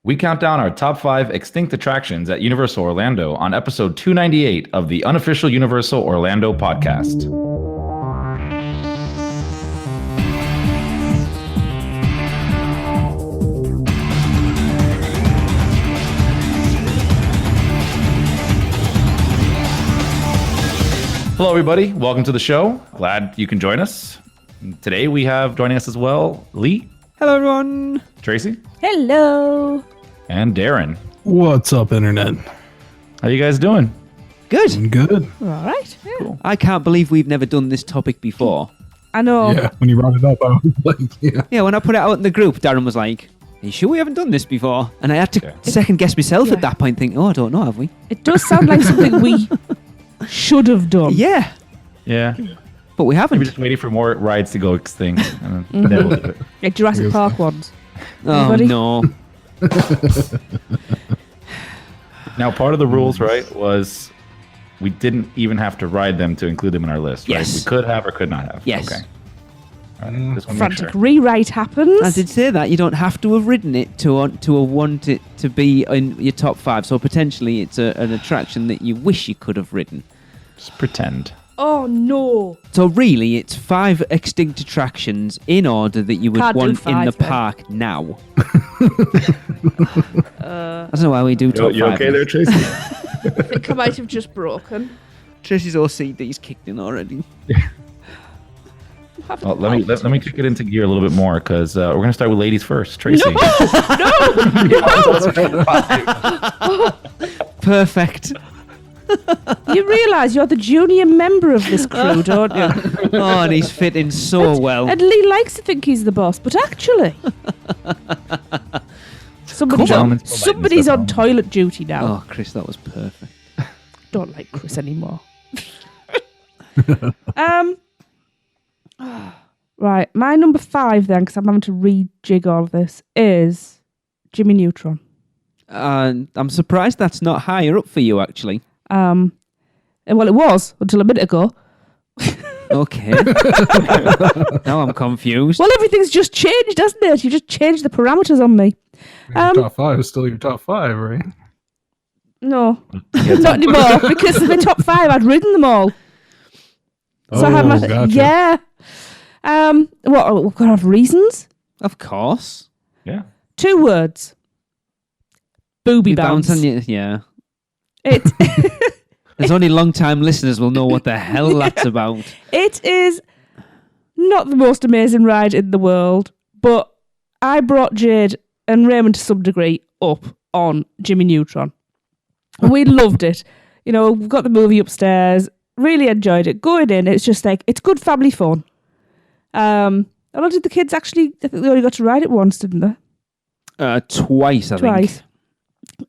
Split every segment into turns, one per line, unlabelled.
We count down our top 5 extinct attractions at Universal Orlando on episode 298 of the unofficial Universal Orlando podcast. Hello, everybody. Welcome to the show. Glad you can join us. Today we have joining us as well, Lee.
Hello, everyone.
Tracy.
Hello.
And Darren.
What's up, Internet?
How you guys doing?
Good.
I'm good.
All right. Yeah.
Cool.
I can't believe we've never done this topic before.
I know.
Yeah, when you brought it up, I was like, yeah.
Yeah, when I put it out in the group, Darren was like, "Are you sure we haven't done this before?" And I had to second guess myself at that point, thinking, "Oh, I don't know, have we?"
It does sound like something we should have done.
Yeah,
Yeah.
but we haven't.
Maybe just waiting for more rides to go extinct. And then we'll do it.
Like Jurassic
Yes.
Park ones.
Oh
Anybody?
no!
Now, part of the rules, right, was we didn't even have to ride them to include them in our list, right?
Yes.
We could have or could not have.
Yes.
Okay. All right. Just want to make
Frantic
sure.
rewrite happens.
I did say that you don't have to have ridden it to want it to be in your top 5. So potentially, it's an attraction that you wish you could have ridden.
Just pretend.
Oh no.
So really, it's 5 extinct attractions in order that you would
Can't do
want in
5
the
then.
park now. I don't know why we do top 5.
You okay there, Tracy?
I think I might have just broken.
Tracy's OCD's kicked in already.
Well, let me kick it into gear a little bit more because we're going to start with ladies first. Tracy.
Perfect.
You realise you're the junior member of this crew, don't you?
Oh, and he's fitting so well.
And Lee likes to think he's the boss, but actually, somebody's on toilet duty now.
Oh, Chris, that was perfect.
Don't like Chris anymore. Right, my number 5 then, because I'm having to rejig all of this, is Jimmy Neutron.
I'm surprised that's not higher up for you, actually.
Well, it was until a minute ago.
Okay. Now I'm confused.
Well, everything's just changed, hasn't it? You just changed the parameters on me.
Your top 5 is still your top 5, right?
No, not anymore, because the top 5, I'd ridden them all. So I had my
gotcha.
yeah. What? We've got to have reasons.
Of course.
Yeah.
2 words. Booby
We
bounce.
on you. Yeah.
It
There's only long-time listeners will know what the hell that's about.
it is not the most amazing ride in the world, but I brought Jade and Raymond to some degree up on Jimmy Neutron. We loved it. You know, we've got the movie upstairs. Really enjoyed it. Going in, it's just like, it's good family fun. How long did the kids actually, I think they only got to ride it once, didn't they?
Twice, I
Twice.
think.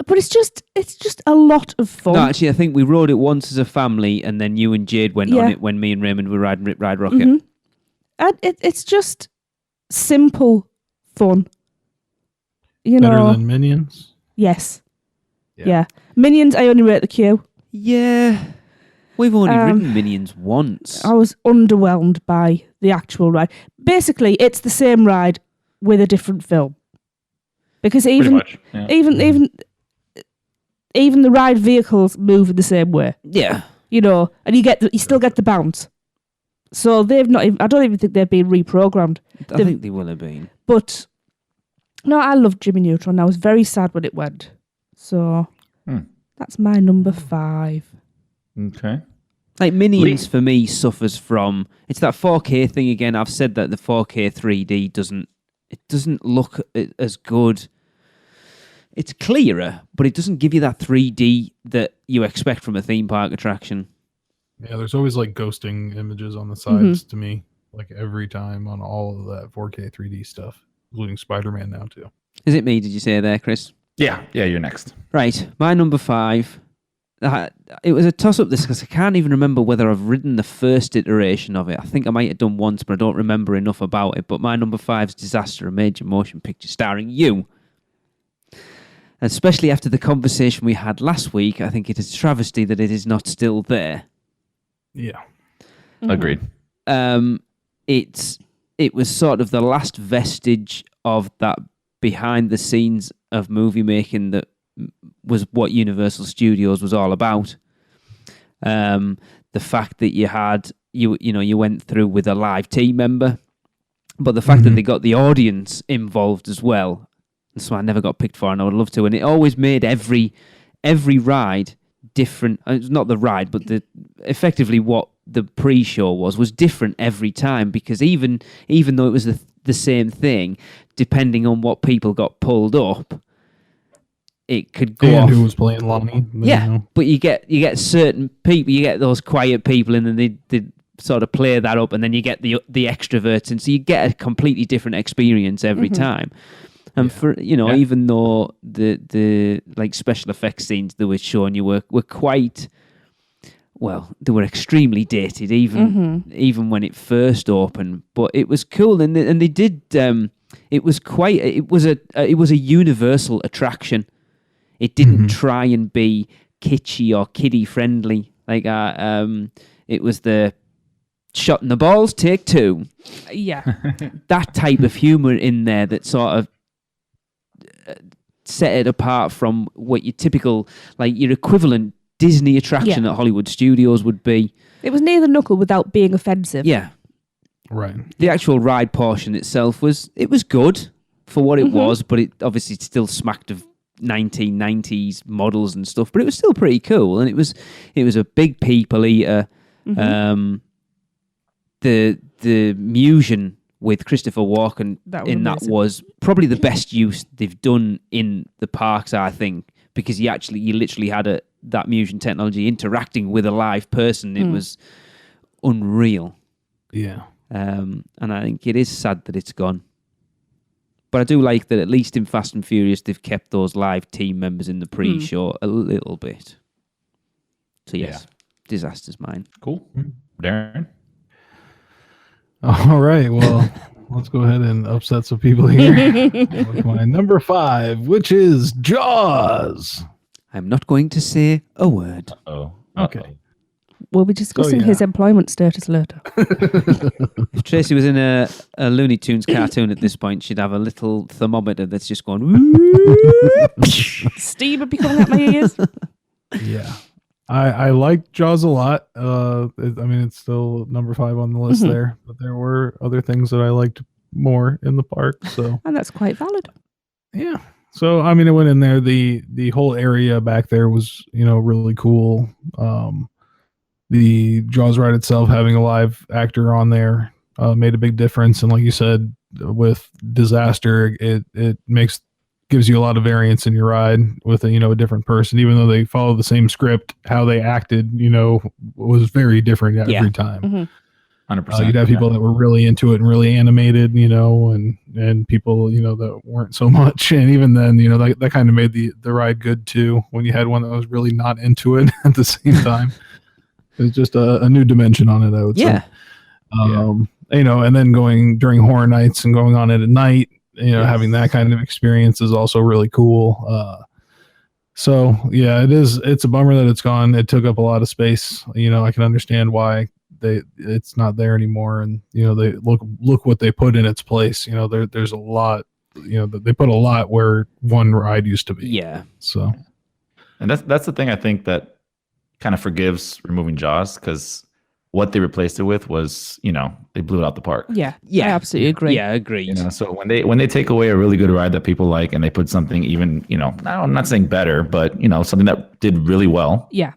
But it's just a lot of fun.
No, actually, I think we rode it once as a family, and then you and Jade went on
Yeah.
it when me and Raymond were riding Ride Rocket.
Mhm. And it's just simple fun. You
Better
know,
than Minions?
yes.
Yeah.
Yeah. Minions, I only rate the queue.
Yeah. We've only ridden Minions once.
I was underwhelmed by the actual ride. Basically, it's the same ride with a different film. Because
Pretty
even
much. Yeah.
even the ride vehicles move in the same way.
Yeah.
You know, and you still get the bounce. So they've not even, I don't even think they've been reprogrammed.
I think they will have been.
But no, I loved Jimmy Neutron. I was very sad when it went. So that's my number 5.
Okay.
Like Minions for me suffers from, it's that 4K thing again. I've said that the 4K 3D doesn't look as good. It's clearer, but it doesn't give you that 3D that you expect from a theme park attraction.
Yeah, there's always like ghosting images on the sides to me, like every time on all of that 4K 3D stuff, including Spider-Man now too.
Is it me, did you say there, Chris?
Yeah, you're next.
Right, my number 5. It was a toss-up this because I can't even remember whether I've ridden the first iteration of it. I think I might have done once, but I don't remember enough about it. But my number 5 is Disaster, a major motion picture starring you. Especially after the conversation we had last week, I think it is a travesty that it is not still there.
Yeah.
Agreed.
It was sort of the last vestige of that behind the scenes of movie making that was what Universal Studios was all about. The fact that you went through with a live team member, but the fact that they got the audience involved as well. That's why I never got picked for, and I would love to. And it always made every ride different. Not the ride, but effectively what the pre-show was different every time, because even though it was the same thing, depending on what people got pulled up, it could go off.
Who was playing Lonnie?
Yeah, but you get certain people, you get those quiet people, and then they sort of play that up, and then you get the extroverts, and so you get a completely different experience every time. And for even though the like special effects scenes that were showing you were quite, well, they were extremely dated even when it first opened, but it was cool, and they did it was a universal attraction. It didn't try and be kitschy or kiddie friendly. Like it was the shot in the balls, take two.
Yeah.
That type of humor in there that sort of set it apart from what your typical, like your equivalent Disney attraction at Hollywood Studios would be.
It was near the knuckle without being offensive.
Yeah.
Right.
The actual ride portion itself was good for what it was, but it obviously still smacked of 1990s models and stuff, but it was still pretty cool, and it was a big people eater. The Musion with Christopher Walken was probably the best use they've done in the parks, I think, because you literally had that Musion technology interacting with a live person. It was unreal.
Yeah.
And I think it is sad that it's gone. But I do like that at least in Fast and Furious, they've kept those live team members in the pre-show a little bit. So yes, Disaster's mine.
Cool. Darren?
All right, well, let's go ahead and upset some people here with my number 5, which is Jaws.
I'm not going to say a word.
Oh,
okay.
We'll be discussing his employment status later.
If Tracy was in a Looney Tunes cartoon at this point, she'd have a little thermometer that's just going...
Steam would be coming out my ears.
Yeah. I like Jaws a lot. It's still number 5 on the list there, but there were other things that I liked more in the park. So,
and that's quite valid.
Yeah. So it went in there. The whole area back there was really cool. The Jaws ride itself, having a live actor on there, made a big difference. And like you said, with Disaster, it gives you a lot of variance in your ride with a different person, even though they follow the same script. How they acted, was very different every time.
100%.
You'd have people that were really into it and really animated, and people, that weren't so much. And even then, that kind of made the ride good too, when you had one that was really not into it at the same time. It was just a new dimension on it, I would say. And then going during horror nights and going on it at night, having that kind of experience is also really cool. So yeah, it's a bummer that it's gone. It took up a lot of space. I can understand why it's not there anymore. And, they look what they put in its place. There's a lot, they put a lot where one ride used to be.
Yeah.
So,
and that's the thing I think that kind of forgives removing Jaws, because what they replaced it with was, they blew it out the park.
Yeah, I absolutely agree.
Yeah, agreed.
So when they take away a really good ride that people like, and they put something even, I'm not saying better, but something that did really well.
Yeah,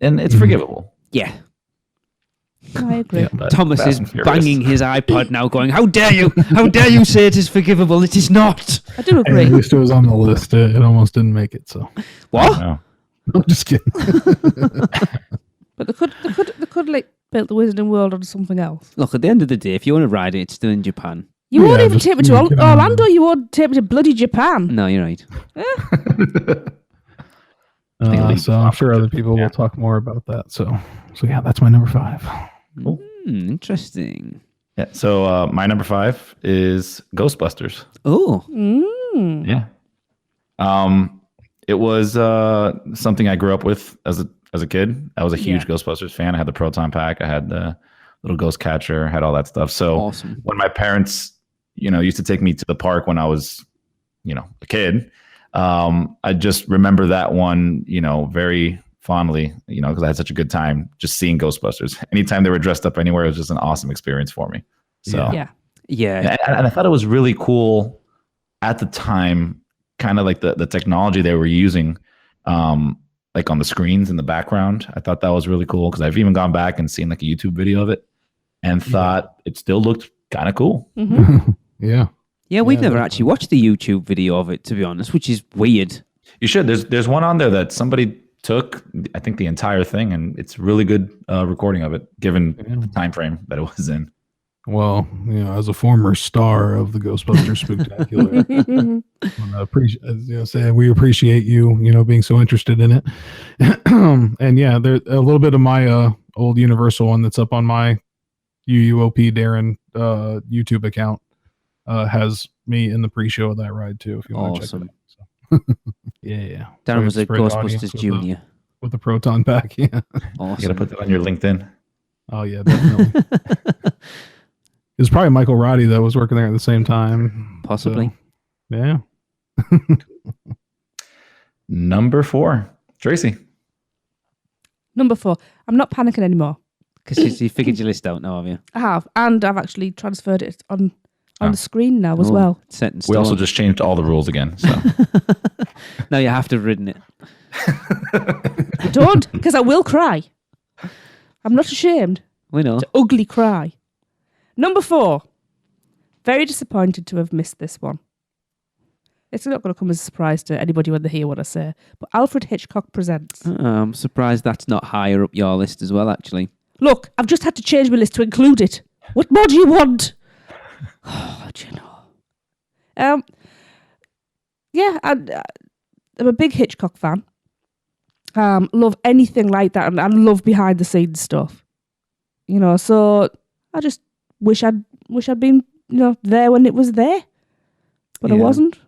and it's forgivable.
Yeah,
I agree.
Yeah,
Thomas is banging his iPod now, going, "How dare you? How dare you say it is forgivable? It is not."
I do agree.
At least it was on the list. It almost didn't make it. So
what?
No.
I'm just kidding.
But they could like build the Wizarding World on something else.
Look, at the end of the day, if you want to ride it, it's still in Japan.
You won't even take me to Orlando. You won't take me to bloody Japan.
No, you're right.
So I'm sure other people will talk more about that. So yeah, that's my number 5.
Cool.
Interesting.
Yeah. So my number 5 is Ghostbusters.
Oh.
Yeah. It was something I grew up with as a kid. I was a huge Ghostbusters fan. I had the Proton Pack. I had the little ghost catcher. Had all that stuff. So
awesome.
When my parents, used to take me to the park when I was, a kid. I just remember that one, very fondly, because I had such a good time just seeing Ghostbusters. Anytime they were dressed up anywhere, it was just an awesome experience for me. So
Yeah.
and I thought it was really cool at the time, kind of like the technology they were using, like on the screens in the background. I thought that was really cool because I've even gone back and seen like a YouTube video of it and thought it still looked kind of cool.
Mm-hmm.
Yeah.
Yeah, we've never actually watched the YouTube video of it, to be honest, which is weird.
You should. There's one on there that somebody took, I think, the entire thing, and it's really good recording of it, given the time frame that it was in.
Well, as a former star of the Ghostbusters Spectacular, we appreciate you, being so interested in it. And yeah, there's a little bit of my old Universal one that's up on my UUOP Darren YouTube account. Has me in the pre-show of that ride too, if you want to check it out. So. Yeah.
Darren was a Ghostbusters Junior
with the proton pack. Yeah.
Awesome.
You gotta put that on your LinkedIn.
Oh yeah, definitely. It was probably Michael Roddy that was working there at the same time.
Possibly.
So, yeah.
Number 4, Tracy.
Number 4. I'm not panicking anymore.
Because you figured your list out now, have you?
I have, and I've actually transferred it on the screen now as well.
Set in
We
stone.
also just changed all the rules again. So
Now you have to have ridden it.
I don't, because I will cry. I'm not ashamed.
We know.
It's an ugly cry. Number 4. Very disappointed to have missed this one. It's not going to come as a surprise to anybody when they hear what I say, but Alfred Hitchcock Presents.
I'm surprised that's not higher up your list as well, actually.
Look, I've just had to change my list to include it. What more do you want? Oh, do you know? Yeah, I'm a big Hitchcock fan. Love anything like that, and I love behind the scenes stuff. So I just wish I'd been there when it was there, but I wasn't.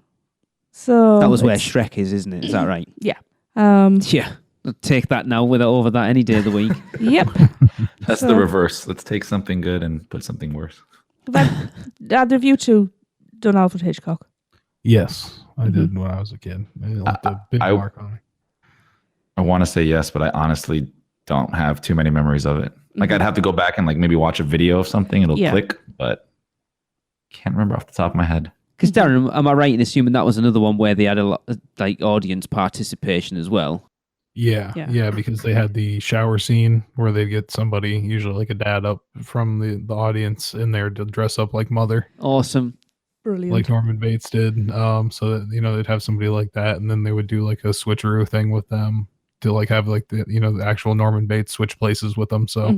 So
That was where Shrek is, isn't it? Is that right?
Yeah.
Yeah. I'll take that now over that any day of the week.
Yep.
that's the reverse. Let's take something good and put something worse.
Have either of you two done Alfred Hitchcock?
Yes, I did when I was a kid. It left a big mark on me.
I want to say yes, but I honestly don't have too many memories of it. Like I'd have to go back and like maybe watch a video of something. It'll click, but can't remember off the top of my head.
Because Darren, am I right in assuming that was another one where they had a lot like audience participation as well?
Yeah, because they had the shower scene where they get somebody, usually like a dad, up from the audience in there to dress up like Mother.
Awesome.
Brilliant.
Like Norman Bates did. So that, they'd have somebody like that, and then they would do like a switcheroo thing with them to like have like the the actual Norman Bates switch places with them. So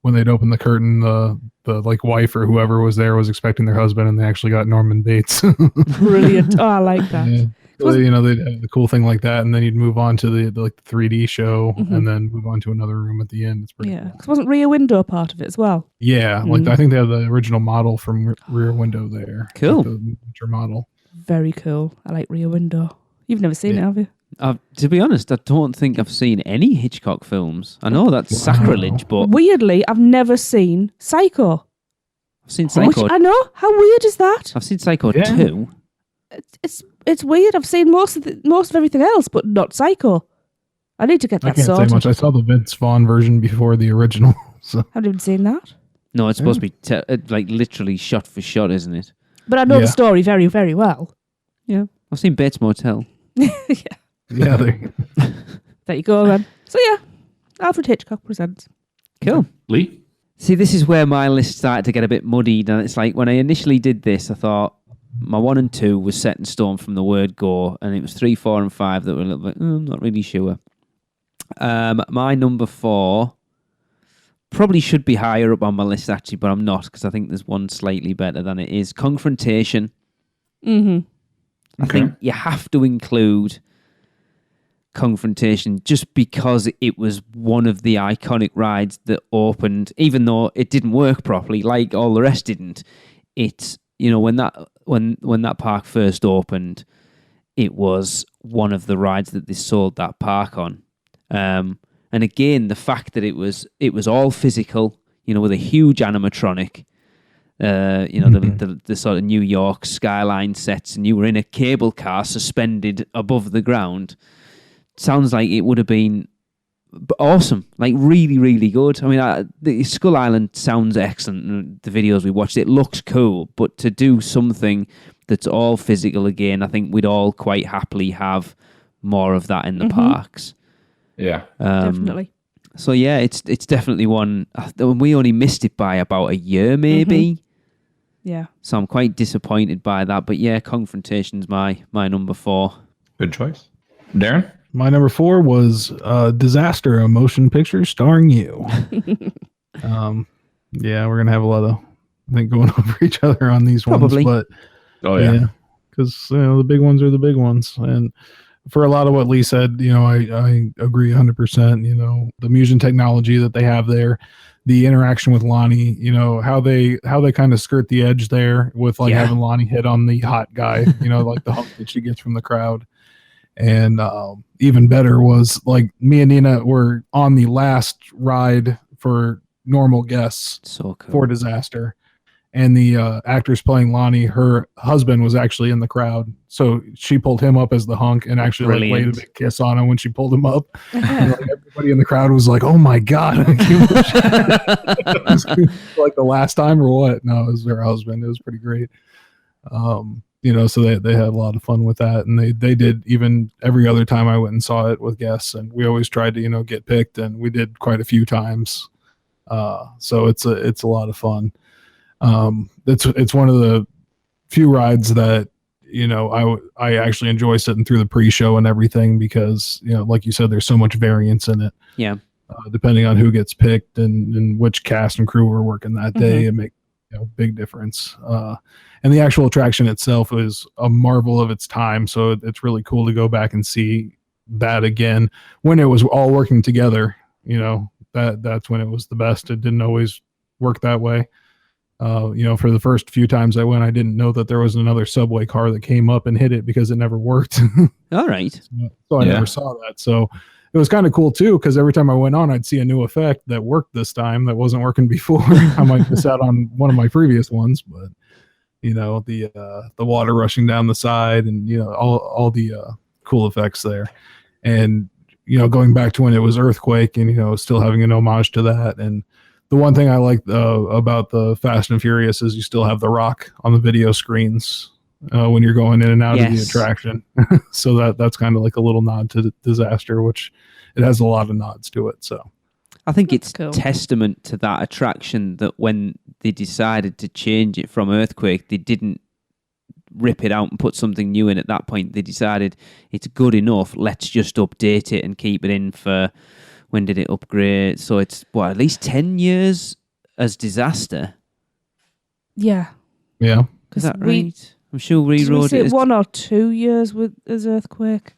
when they'd open the curtain, the like wife or whoever was there was expecting their husband, and they actually got Norman Bates.
Brilliant. Oh, I like that.
Yeah. So they'd have the cool thing like that, and then you'd move on to the like the 3D show, and then move on to another room at the end. It's pretty cool.
'Cause wasn't Rear Window part of it as well?
Yeah, like I think they have the original model from Rear Window there.
Cool.
Like the miniature model.
Very cool. I like Rear Window. You've never seen it, have you?
To be honest, I don't think I've seen any Hitchcock films. I know that's sacrilege, but
Weirdly, I've never seen Psycho.
I've seen Psycho.
Which I know. How weird is that?
I've seen Psycho 2.
It's weird. I've seen most of everything else, but not Psycho. I need to get
I
that
can't
sorted.
say much. I saw the Vince Vaughn version before the original. So
Haven't even seen that.
No, it's supposed to be like literally shot for shot, isn't it?
But I know the story very, very well.
Yeah. I've seen Bates Motel.
yeah,
There you go, then. So yeah, Alfred Hitchcock Presents.
Cool.
Lee?
See, this is where my list started to get a bit muddied, and it's like when I initially did this, I thought my 1 and 2 was set in stone from the word go, and it was 3, 4, and 5 that were a little bit, I'm not really sure. My number 4 probably should be higher up on my list, actually, but I'm not, because I think there's one slightly better than it is. Confrontation. I think you have to include Confrontation just because it was one of the iconic rides that opened, even though it didn't work properly, like all the rest didn't. It's, when that park first opened, it was one of the rides that they sold that park on. And again, the fact that it was all physical, with a huge animatronic, The sort of New York skyline sets, and you were in a cable car suspended above the ground. Sounds like it would have been awesome, like really, really good. I mean, the Skull Island sounds excellent. The videos we watched, it looks cool, but to do something that's all physical again, I think we'd all quite happily have more of that in the parks.
Yeah,
Definitely.
So yeah, it's definitely one. We only missed it by about a year, maybe.
Yeah.
So I'm quite disappointed by that. But yeah, Confrontation's my number 4.
good choice. Darren?
My number 4 was Disaster, a motion picture starring you. Yeah, we're gonna have a lot of, I think, going over each other on these
Probably.
ones, but
Oh yeah.
because the big ones are the big ones, and for a lot of what Lee said, I agree 100%. The Musion technology that they have there, the interaction with Lonnie, how they kind of skirt the edge there with having Lonnie hit on the hot guy, like the hump that she gets from the crowd. And even better was like me and Nina were on the last ride for normal guests
So cool.
for Disaster. And the actress playing Lonnie, her husband was actually in the crowd. So she pulled him up as the hunk and actually laid a big kiss on him when she pulled him up. And, everybody in the crowd was like, oh my God. Like the last time or what? No, it was her husband. It was pretty great. So they had a lot of fun with that. And they did even every other time I went and saw it with guests. And we always tried to, get picked. And we did quite a few times. So it's a lot of fun. It's one of the few rides that I actually enjoy sitting through the pre-show and everything because like you said, there's so much variance in it.
Yeah.
Depending on who gets picked and which cast and crew were working that day, it makes big difference. And the actual attraction itself is a marvel of its time, so it's really cool to go back and see that again when it was all working together. That's when it was the best. It didn't always work that way. For the first few times I went, I didn't know that there was another subway car that came up and hit it because it never worked.
All right.
So I never saw that. So it was kind of cool too, because every time I went on, I'd see a new effect that worked this time that wasn't working before. I might miss out on one of my previous ones, but the water rushing down the side and all the cool effects there. And going back to when it was Earthquake and still having an homage to that. And the one thing I like about the Fast and Furious is you still have The Rock on the video screens when you're going in and out of the attraction. So that's kind of like a little nod to Disaster, which it has a lot of nods to it. So
I think
That's
it's
cool.
testament to that attraction that when they decided to change it from Earthquake, they didn't rip it out and put something new in at that point. They decided it's good enough, let's just update it and keep it in for... When did it upgrade? So it's, at least 10 years as Disaster?
Yeah.
yeah.
Is that right? I'm sure we
Did we
rode
say
it as...
1 or 2 years as Earthquake?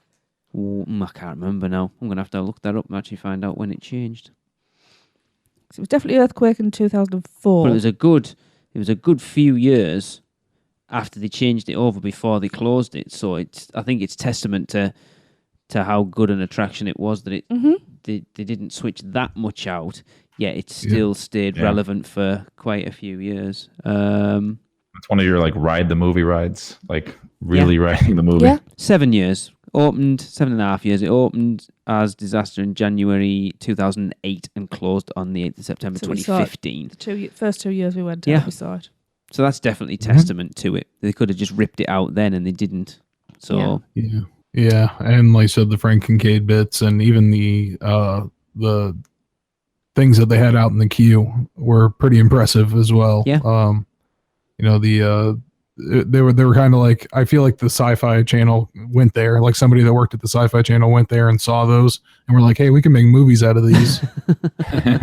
I can't remember now. I'm going to have to look that up and actually find out when it changed.
It was definitely Earthquake in 2004.
But it was a good few years after they changed it over before they closed it. So I think it's testament to how good an attraction it was that it they didn't switch that much out, yet it still stayed relevant for quite a few years.
It's one of your ride the movie rides, really riding the movie.
Yeah.
7 years. Opened 7.5 years. It opened as Disaster in January 2008 and closed on the 8th of September
So we saw it
2015.
The first 2 years we went
Yeah.
we saw it.
So that's definitely testament to it. They could have just ripped it out then and they didn't. So
Yeah, and like I said, the Frank Kincaid bits and even the things that they had out in the queue were pretty impressive as well.
Yeah.
They were kind of like, I feel like the Sci-Fi Channel went there, like somebody that worked at the Sci-Fi Channel went there and saw those and were like, hey, we can make movies out of these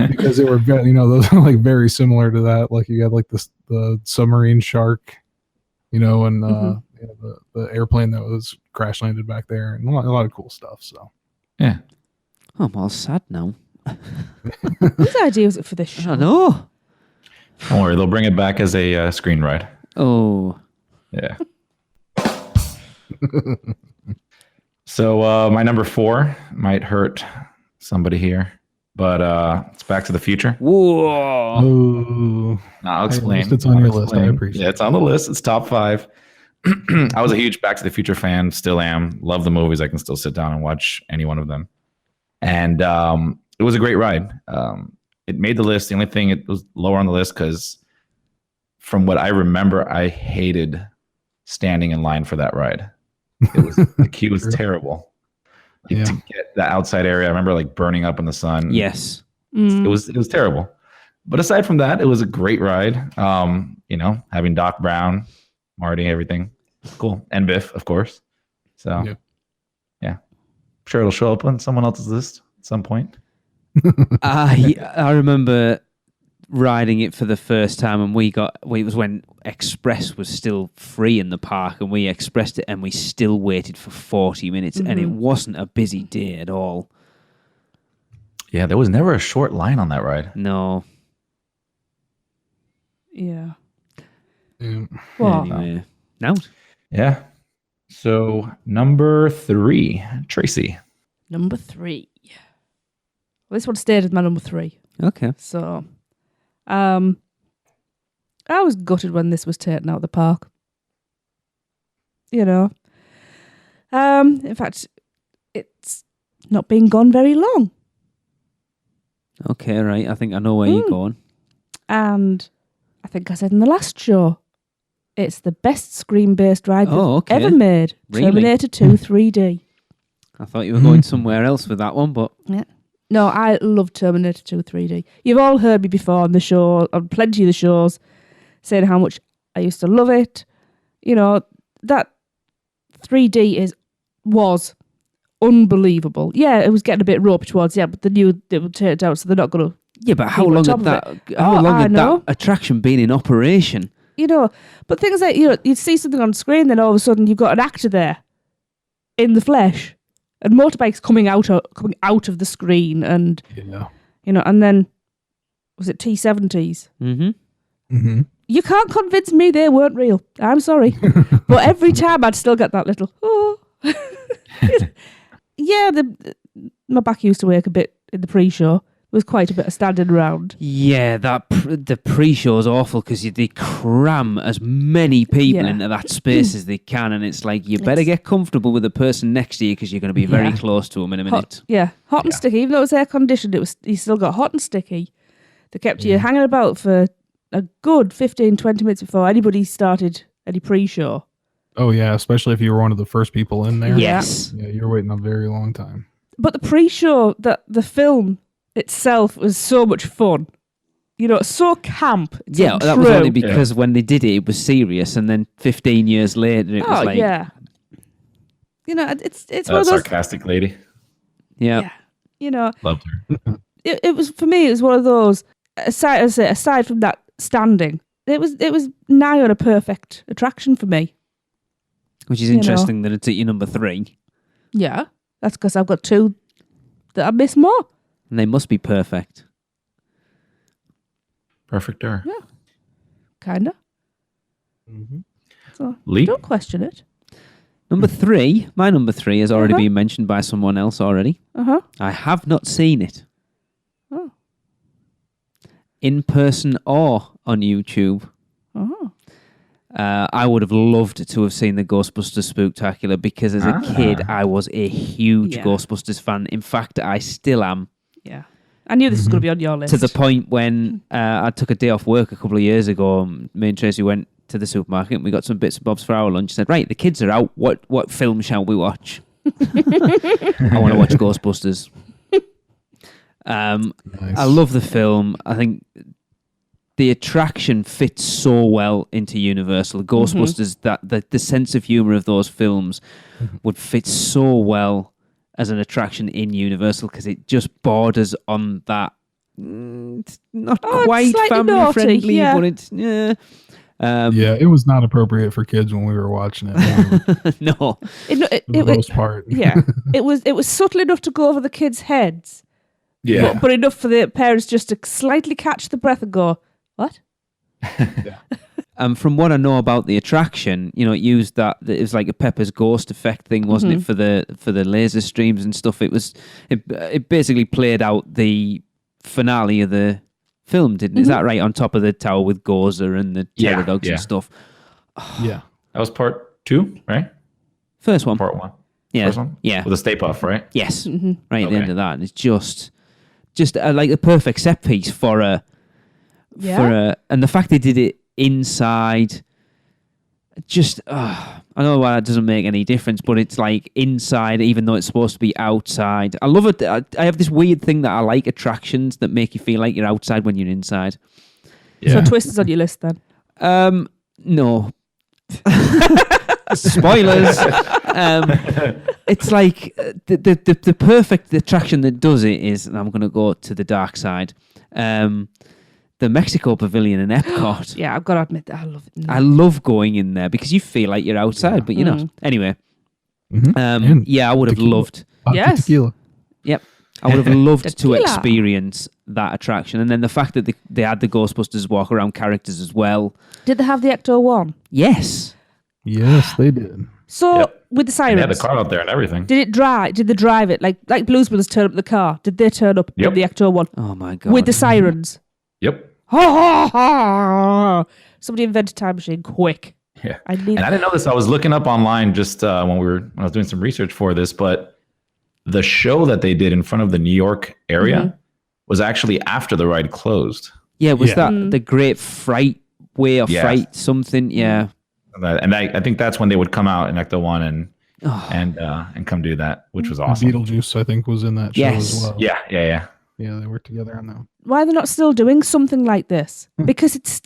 because they were those are very similar to that. Like you got the submarine shark, and the airplane that was crash landed back there and a lot of cool stuff. So
Yeah.
I'm all sad now.
Whose idea was it for this
I
show?
don't know.
Don't worry, they'll bring it back as a screen ride.
Oh.
Yeah. So my number 4 might hurt somebody here. but it's Back to the Future.
Whoa.
Oh,
I'll explain.
It's on
I'll
your list. I
explain.
appreciate
Yeah, it's on the list. It's top 5. I was a huge Back to the Future fan. Still am. Love the movies. I can still sit down and watch any one of them. And it was a great ride. It made the list. The only thing it was lower on the list because from what I remember, I hated standing in line for that ride. It was the queue was terrible. Like, to get the outside area, I remember like burning up in the sun.
Yes.
It was terrible. But aside from that, it was a great ride. Having Doc Brown, Marty, everything. Cool. And Biff, of course. So yeah. I'm sure it'll show up on someone else's list at some point.
I remember riding it for the first time, and it was when Express was still free in the park, and we expressed it, and we still waited for 40 minutes, and it wasn't a busy day at all.
Yeah, there was never a short line on that ride.
No.
Yeah.
Well, anyway. No.
Yeah. So number 3, Tracy.
Number 3. Well, this one stayed as my number 3.
Okay.
So, I was gutted when this was taken out of the park. In fact, it's not been gone very long.
Okay, right. I think I know where you're going.
And I think I said in the last show, it's the best screen-based ride ever made.
Really?
Terminator 2 3D.
I thought you were going somewhere else with that one, but...
Yeah. No, I love Terminator 2 3D. You've all heard me before on the show, on plenty of the shows, saying how much I used to love it. That 3D was unbelievable. Yeah, it was getting a bit rough towards but they knew they would turn it out, so they're not going to...
Yeah, but how long had that attraction been in operation?
But things like, you'd see something on screen, then all of a sudden you've got an actor there in the flesh. And motorbikes coming out of the screen, and and then was it T70s?
Mm-hmm.
You can't convince me they weren't real. I'm sorry, but every time I'd still get that little yeah. My back used to ache a bit in the pre-show. There was quite a bit of standing around.
Yeah, the pre-show is awful because they cram as many people into that space as they can, and it's like you better get comfortable with the person next to you because you're going to be very close to them in a minute.
Hot and sticky. Even though it was air conditioned, you still got hot and sticky. They kept you hanging about for a good 15-20 minutes before anybody started any pre-show.
Oh yeah, especially if you were one of the first people in there.
Yes.
Yeah, you're waiting a very long time.
But the pre-show, the film itself was so much fun. It's so camp. It's
that was only because when they did it was serious, and then 15 years later it was like...
yeah. It's one of those...
sarcastic lady.
Yeah.
Loved her.
It was, for me, it was one of those, aside from that standing, it was nigh on a perfect attraction for me.
Which is interesting that it's at your number 3.
Yeah. That's because I've got 2 that I miss more.
And they must be perfect.
Perfecter.
Yeah. Kind of.
Mm-hmm.
So
Lee?
don't question it.
Number 3, my number 3 has already been mentioned by someone else already. I have not seen it.
Oh.
In person or on YouTube.
Oh.
I would have loved to have seen the Ghostbusters Spooktacular because as a kid, I was a huge Ghostbusters fan. In fact, I still am.
Yeah. I knew this was going to be on your list.
To the point when I took a day off work a couple of years ago, me and Tracy went to the supermarket and we got some bits and bobs for our lunch. Said, right, the kids are out. What film shall we watch? I want to watch Ghostbusters. Nice. I love the film. I think the attraction fits so well into Universal. Ghostbusters, that the sense of humor of those films would fit so well as an attraction in Universal because it just borders on that. It's not quite family friendly, but it's
yeah, it was not appropriate for kids when we were watching it.
No,
for the most part.
Yeah, it was subtle enough to go over the kids' heads.
Yeah,
but enough for the parents just to slightly catch the breath and go, "What?"
From what I know about the attraction, it used it was like a Pepper's Ghost effect thing, wasn't it, for the laser streams and stuff. It basically played out the finale of the film, didn't it? Is that right? On top of the tower with Gozer and the
Yeah,
pterodogs
yeah.
and stuff.
Yeah.
That was part 2, right?
First one.
Part 1.
Yeah.
First one?
Yeah.
With the Stay Puff, right?
Yes. Right at the end
Okay.
of that. And it's just like the perfect set piece for a, and the fact they did it inside, just, I know why that doesn't make any difference, but it's like inside, even though it's supposed to be outside. I love it. I have this weird thing that I like attractions that make you feel like you're outside when you're inside.
So Twist is on your list then.
No. Spoilers. It's like the perfect attraction that does it is, and I'm going to go to the dark side, the Mexico Pavilion in Epcot.
Yeah, I've got to admit that I love it.
I love going in there because you feel like you're outside, but you're not. Anyway,
And
yeah, I would have
tequila.
loved.
Yes.
Tequila.
Yep. I would have loved to
Tequila.
experience that attraction. And then the fact that they had the Ghostbusters walk around characters as well.
Did they have the Ecto 1?
Yes.
Yes, they did.
So
Yep.
with the
They
sirens,
had the car out there and everything.
did it drive? Did they drive it like Blues Brothers turn up the car? Did they turn up
Yep.
in the Ecto 1
Oh my God.
with the sirens?
Yep.
Ha ha ha! Somebody invented time machine quick.
Yeah.
I need.
And I didn't know this. I was looking up online just when I was doing some research for this, but the show that they did in front of the New York area was actually after the ride closed.
Yeah, was
Yeah.
that the Great Fright Way or
Yeah.
Fright something? Yeah.
And I think that's when they would come out in Ecto 1
Oh.
and come do that, which was awesome.
Beetlejuice, I think, was in that show
Yes.
as well.
Yeah.
Yeah, they worked together on that.
Why are they not still doing something like this? Because it's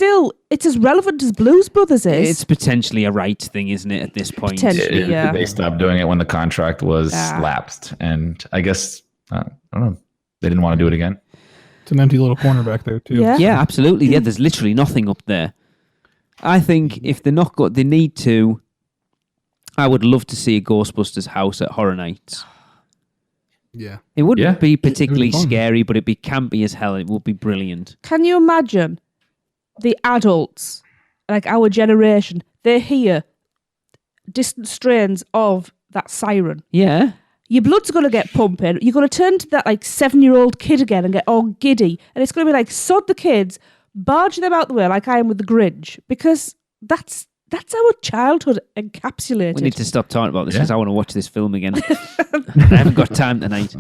as relevant as Blues Brothers is.
It's potentially a rights thing, isn't it, at this point?
Potentially. Yeah.
They stopped doing it when the contract was
Yeah.
lapsed. And I guess, I don't know, they didn't want to do it again.
It's an empty little corner back there, too.
Yeah.
Yeah, absolutely. Yeah, there's literally nothing up there. I think if they're not got, they need to. I would love to see a Ghostbusters house at Horror Nights.
Yeah.
It wouldn't
Yeah.
be particularly
fun.
scary, but it'd be campy as hell. It would be brilliant.
Can you imagine the adults, like our generation, they hear distant strains of that siren.
Yeah.
Your blood's going to get pumping. You're going to turn to that like 7-year-old kid again and get all giddy. And it's going to be like, sod the kids, barge them out the way like I am with the Grinch. Because that's our childhood encapsulated.
We need to stop talking about this because
Yeah.
I want to watch this film again. I haven't got time tonight.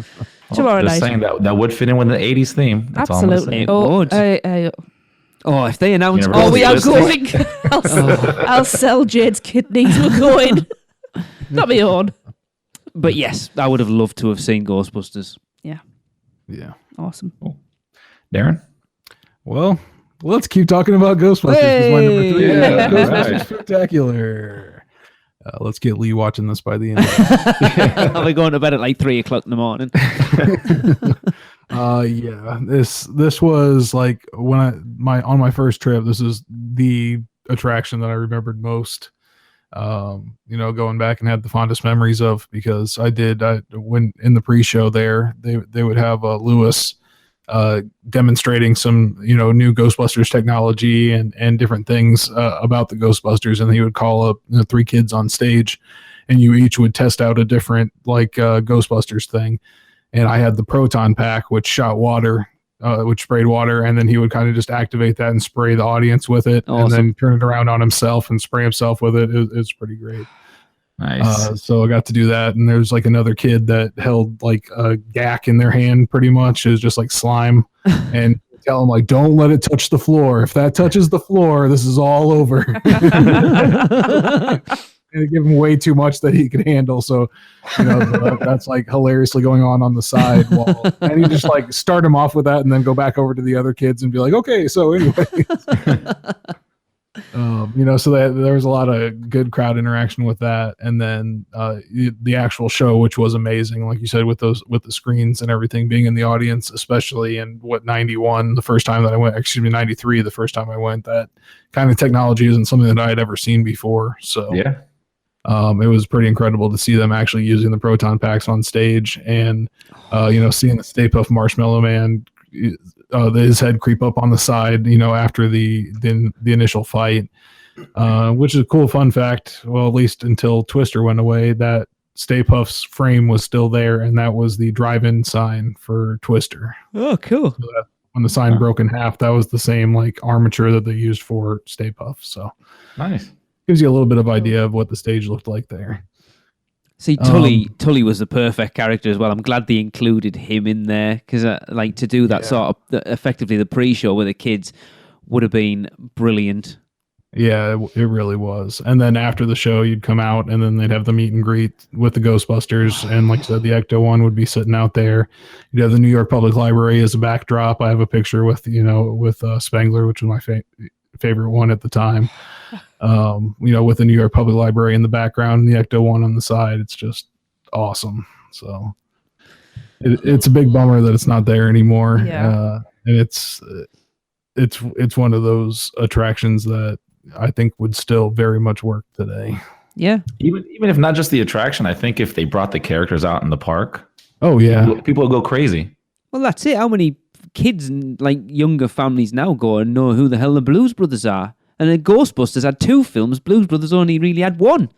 Tomorrow
Just
night.
saying that would fit in with the 80s theme. That's all I'm gonna
Absolutely.
say.
It would. Oh, if they announce...
Universal
Oh, we are
Studios.
going. I'll sell Jade's kidneys. We're going. Not me own.
But yes, I would have loved to have seen Ghostbusters.
Yeah.
Yeah.
Awesome.
Darren?
Well, let's keep talking about Ghostbusters. 'Cause my number 3
Hey!
is Ghostbusters
Alright.
Spectacular. Let's get Lee watching this by the end.
I'll be going to bed at like 3 o'clock in the morning.
Yeah, this was like when on my first trip. This is the attraction that I remembered most. Going back and had the fondest memories of, because when in the pre-show there, they would have Lewis demonstrating some new Ghostbusters technology and different things about the Ghostbusters, and he would call up 3 kids on stage, and you each would test out a different Ghostbusters thing. And I had the proton pack, which shot water, which sprayed water, and then he would kind of just activate that and spray the audience with it, and
Awesome.
then turn it around on himself and spray himself with it. It's pretty great.
Nice.
So I got to do that, and there's like another kid that held like a gack in their hand, pretty much. It was just like slime, and tell him like, don't let it touch the floor. If that touches the floor, this is all over. And give him way too much that he could handle. So, that's like hilariously going on the side wall. And you just like start him off with that and then go back over to the other kids and be like, okay, so anyway. So there was a lot of good crowd interaction with that. And then the actual show, which was amazing, like you said, with the screens and everything, being in the audience, especially in 91, the first time that I went, 93, the first time I went, that kind of technology isn't something that I had ever seen before. So
Yeah.
it was pretty incredible to see them actually using the proton packs on stage, and seeing the Stay Puft Marshmallow Man, his head creep up on the side, after the initial fight, which is a cool fun fact. Well, at least until Twister went away, that Stay Puft's frame was still there, and that was the drive-in sign for Twister.
Oh, cool.
So that, when the sign broke in half, that was the same like armature that they used for Stay Puft. So
Nice.
gives you a little bit of idea of what the stage looked like there.
See, Tully was the perfect character as well. I'm glad they included him in there because, like, to do that sort of effectively the pre-show with the kids would have been brilliant.
Yeah, it really was. And then after the show, you'd come out, and then they'd have the meet and greet with the Ghostbusters. And like I said, the Ecto one would be sitting out there. You'd have the New York Public Library as a backdrop. I have a picture with Spengler, which was my favorite one at the time. With the New York Public Library in the background and the Ecto one on the side. It's just awesome. So it's a big bummer that it's not there anymore.
Yeah.
And it's one of those attractions that I think would still very much work today.
Yeah.
Even if not just the attraction, I think if they brought the characters out in the park,
Oh yeah.
people would go crazy.
Well, that's it. How many kids and like younger families now go and know who the hell the Blues Brothers are? And then Ghostbusters had 2 films. Blues Brothers only really had 1.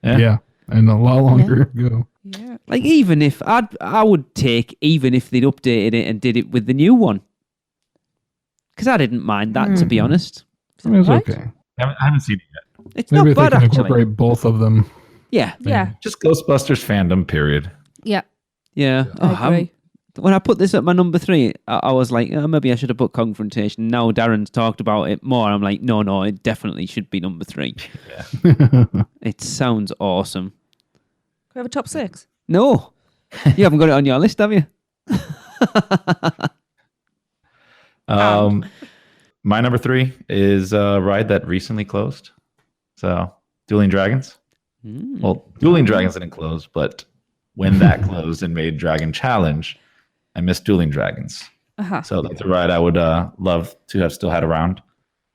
Yeah. And a lot longer ago.
Yeah.
Like even if I would take even if they'd updated it and did it with the new one. Because I didn't mind that, to be honest.
I mean, it's
Right?
okay.
I haven't seen it yet.
It's
Maybe
not
if they
bad,
can
actually.
incorporate both of them.
Yeah.
Yeah.
Just Ghostbusters fandom, period.
Yeah.
Yeah.
I agree.
When I put this at my number 3, I was like, maybe I should have put Confrontation. Now Darren's talked about it more. I'm like, no, it definitely should be number 3. It sounds awesome.
Can we have a top 6?
No. You haven't got it on your list, have you?
My number 3 is a ride that recently closed. So, Dueling Dragons. Well, Dueling Dragons didn't close, but when that closed and made Dragon Challenge, I missed Dueling Dragons.
Uh-huh.
So that's a ride I would love to have still had around.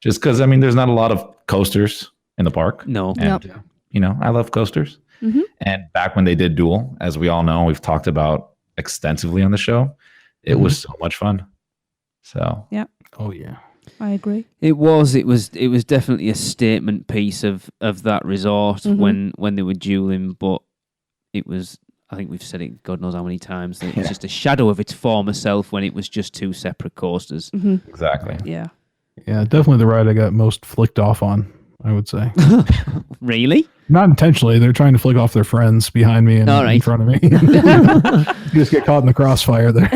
Just because, I mean, there's not a lot of coasters in the park.
No.
And, I love coasters.
Mhm.
And back when they did Duel, as we all know, we've talked about extensively on the show, it was so much fun. So,
Oh yeah.
I agree.
It was definitely a statement piece of that resort when they were dueling, but it was, I think we've said it God knows how many times, that it was just a shadow of its former self when it was just 2 separate coasters.
exactly.
Yeah.
Yeah, definitely the ride I got most flicked off on, I would say.
Really?
Not intentionally. They're trying to flick off their friends behind me and
All right.
in front of me. You just get caught in the crossfire there.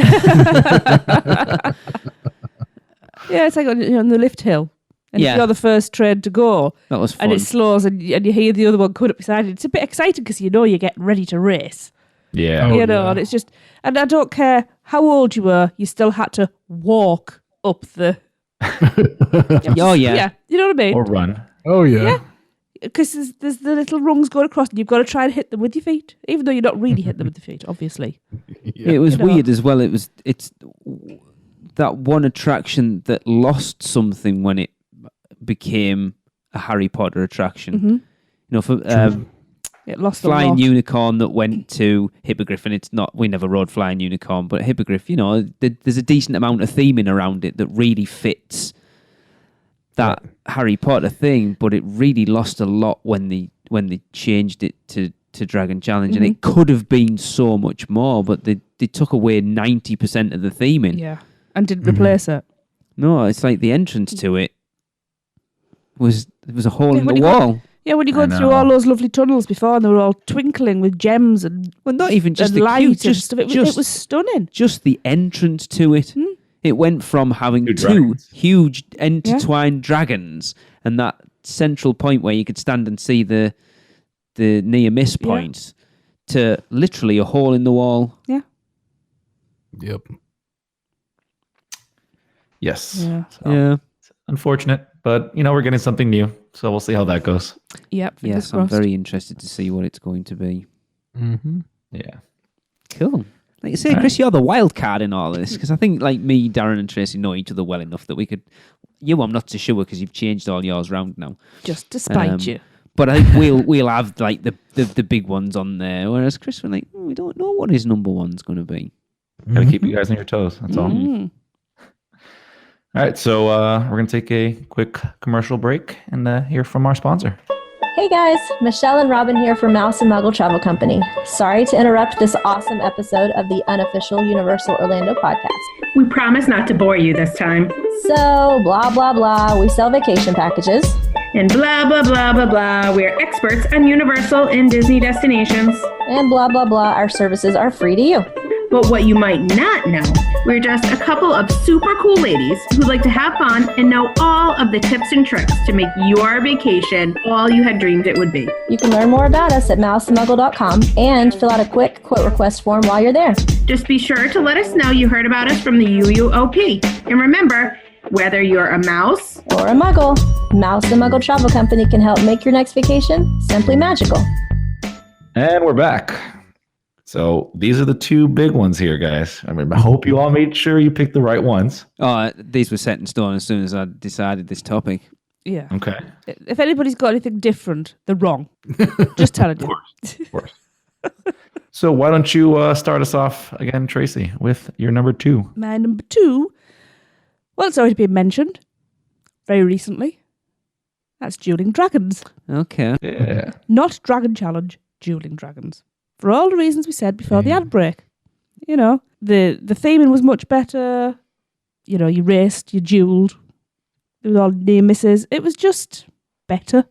Yeah, it's like on the lift hill. And
Yeah.
you're the first train to go.
That was fun.
And it slows and you hear the other one coming up beside it. It's a bit exciting because you're getting ready to race.
Yeah.
Oh,
And it's just, and I don't care how old you were, you still had to walk up the.
Oh, yeah.
Yeah, you know what I mean?
Or run.
Oh yeah.
Because there's the little rungs going across and you've got to try and hit them with your feet, even though you're not really hitting them with your feet, obviously.
Yeah.
It was
You know.
weird as well. It's that one attraction that lost something when it became a Harry Potter attraction. You know, for
It lost a
Flying
lot.
Unicorn that went to Hippogriff, and it's not, we never rode Flying Unicorn, but Hippogriff, there's a decent amount of theming around it that really fits that Harry Potter thing, but it really lost a lot when they changed it to Dragon Challenge, and it could have been so much more, but they took away 90% of the theming.
Yeah, and didn't replace it.
No, it's like the entrance to it was a hole in
when
the
you go-
wall.
Yeah, when you go
I
through
know.
all those lovely tunnels before, and they were all twinkling with gems and,
Well, not even just
and
the
light
queue,
and
just
stuff. It was stunning.
just the entrance to it. It went from having
2
2
dragons.
huge intertwined dragons and that central point where you could stand and see the near miss points to literally a hole in the wall.
Yeah.
Yep.
Yes.
Yeah.
So,
Yeah.
unfortunate, but we're getting something new, so we'll see how that goes.
Yep. fingers
Yes, I'm
crossed.
very interested to see what it's going to be.
Mm-hmm.
Yeah.
Cool. Like you say, Chris, you're the wild card in all this, because I think like me, Darren, and Tracy know each other well enough that we could. You, I'm not so sure because you've changed all yours round now.
Just to spite you.
But I think we'll have like the big ones on there, whereas Chris, we're like, we don't know what his number one's going to be.
Gotta keep you guys on your toes. That's all.
Mm.
All right, so we're gonna take a quick commercial break and hear from our sponsor.
Hey guys, Michelle and Robin here from Mouse Muggle Travel Company. Sorry to interrupt this awesome episode of the unofficial Universal Orlando podcast.
We promise not to bore you this time.
So, blah, blah, blah, we sell vacation packages.
And blah, blah, blah, blah, blah, we're experts on Universal and Disney destinations.
And blah, blah, blah, our services are free to you.
But what you might not know, we're just a couple of super cool ladies who like to have fun and know all of the tips and tricks to make your vacation all you had dreamed it would be.
You can learn more about us at mousemuggle.com and fill out a quick quote request form while you're there.
Just be sure to let us know you heard about us from the UUOP. And remember, whether you're a mouse
or a muggle, Mouse and Muggle Travel Company can help make your next vacation simply magical.
And we're back. So these are the two big ones here, guys. I mean, I hope you all made sure you picked the right ones.
Oh, these were set in stone as soon as I decided this topic.
Yeah.
Okay.
If anybody's got anything different, they're wrong. Just telling you.
Of course. So why don't you start us off again, Tracy, with your number 2?
My number 2, well, it's already been mentioned very recently. That's Dueling Dragons.
Okay.
Yeah.
Not Dragon Challenge, Dueling Dragons. For all the reasons we said before the ad break. You know, the theming was much better. You know, you raced, you duelled. There was all near misses. It was just better.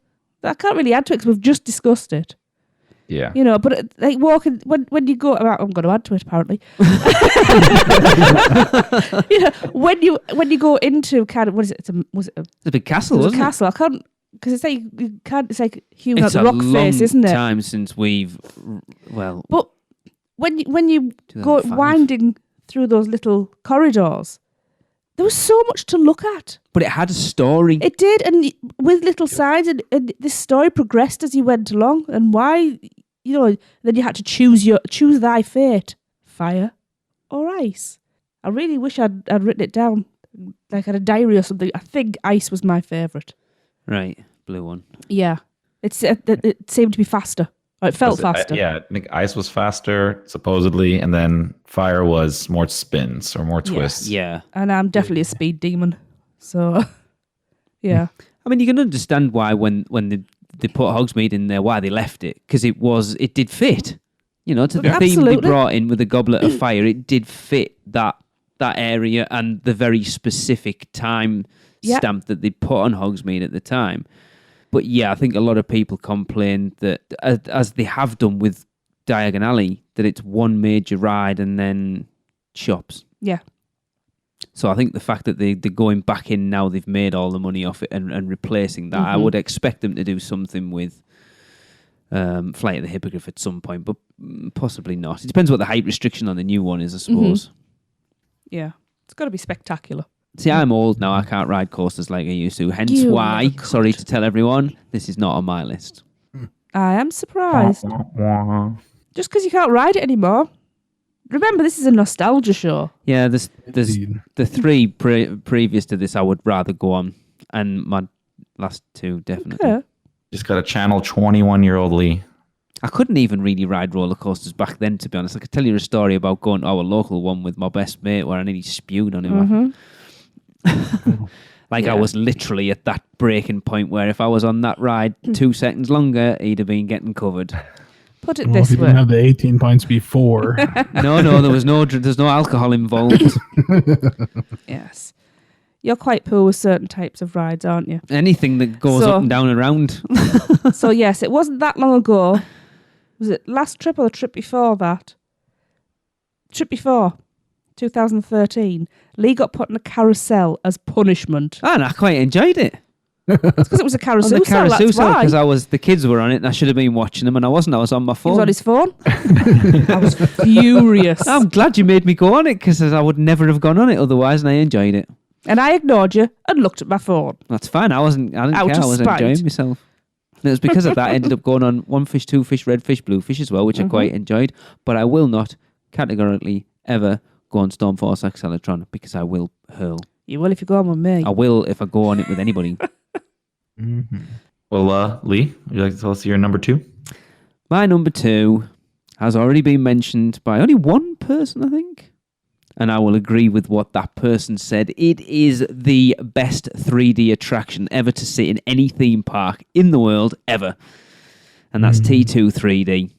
I can't really add to it because we've just discussed it.
Yeah.
You know, but like walking, when you go, I'm going to add to it apparently. You know, when you go into kind of, what is it?
It's a big castle,
It's a
wasn't it?
castle. I can't, because it's like, you can't, it's like hewing out
It's
the
a
rock
long
face, isn't it?
time since we've, well,
But when you go
2005.
winding through those little corridors, there was so much to look at.
but it had a story.
It did, and with little signs, and this story progressed as you went along, and why, you know, then you had to choose thy fate, fire or ice. I really wish I'd written it down, like had a diary or something. I think ice was my favourite.
Right, blue one.
Yeah, it seemed to be faster. Or it felt faster.
I think ice was faster, supposedly, and then fire was more spins or more twists.
Yeah.
And I'm definitely a speed demon, so yeah.
I mean, you can understand why when they put Hogsmeade in there, why they left it, because it did fit. You know, to the theme they
Absolutely.
brought in with the Goblet of Fire, it did fit that area and the very specific time stamp that they put on Hogsmeade at the time. But yeah, I think a lot of people complain that, as they have done with Diagon Alley, that it's one major ride and then shops.
Yeah.
So I think the fact that they're going back in now, they've made all the money off it and replacing that, I would expect them to do something with Flight of the Hippogriff at some point, but possibly not. It depends what the height restriction on the new one is, I suppose.
Yeah. It's got to be spectacular.
See, I'm old now. I can't ride coasters like I used to. Hence
You
why,
never could.
sorry to tell everyone, this is not on my list.
I am surprised. Just because you can't ride it anymore. Remember, this is a nostalgia show.
Yeah, there's
Indeed.
the three previous to this I would rather go on, and my last two definitely.
Okay.
Just got to channel 21-year-old Lee.
I couldn't even really ride roller coasters back then, to be honest. I could tell you a story about going to our local one with my best mate where I nearly spewed on him. I was literally at that breaking point where if I was on that ride 2 seconds longer, he'd have been getting covered.
Put it
Well, if
this
you
way.
didn't have the 18 pints before,
No, there's no alcohol involved.
Yes. You're quite poor with certain types of rides, aren't you?
Anything that goes
So-
up and down and around.
So, yes, it wasn't that long ago. Was it last trip or the trip before that? Trip before, 2013. Lee got put in a carousel as punishment.
And I quite enjoyed it.
It's because it was a
On
carousel.
the carousel
That's why.
because the kids were on it and I should have been watching them and I wasn't. I was on my
He
phone.
was on his phone. I was furious.
I'm glad you made me go on it because I would never have gone on it otherwise, and I enjoyed it.
And I ignored you and looked at my phone.
That's fine. I didn't
Out
care.
of
I was
spite.
enjoying myself. And it was because of that I ended up going on one fish, two fish, red fish, blue fish as well, which I quite enjoyed. But I will not categorically ever go on Stormforce X Electron because I will hurl.
You will if you go on with me.
I will if I go on it with anybody.
Well, Lee, would you like to tell us your number 2?
My number 2 has already been mentioned by only one person, I think. and I will agree with what that person said. It is the best 3D attraction ever to sit in any theme park in the world ever, and that's T2 3D.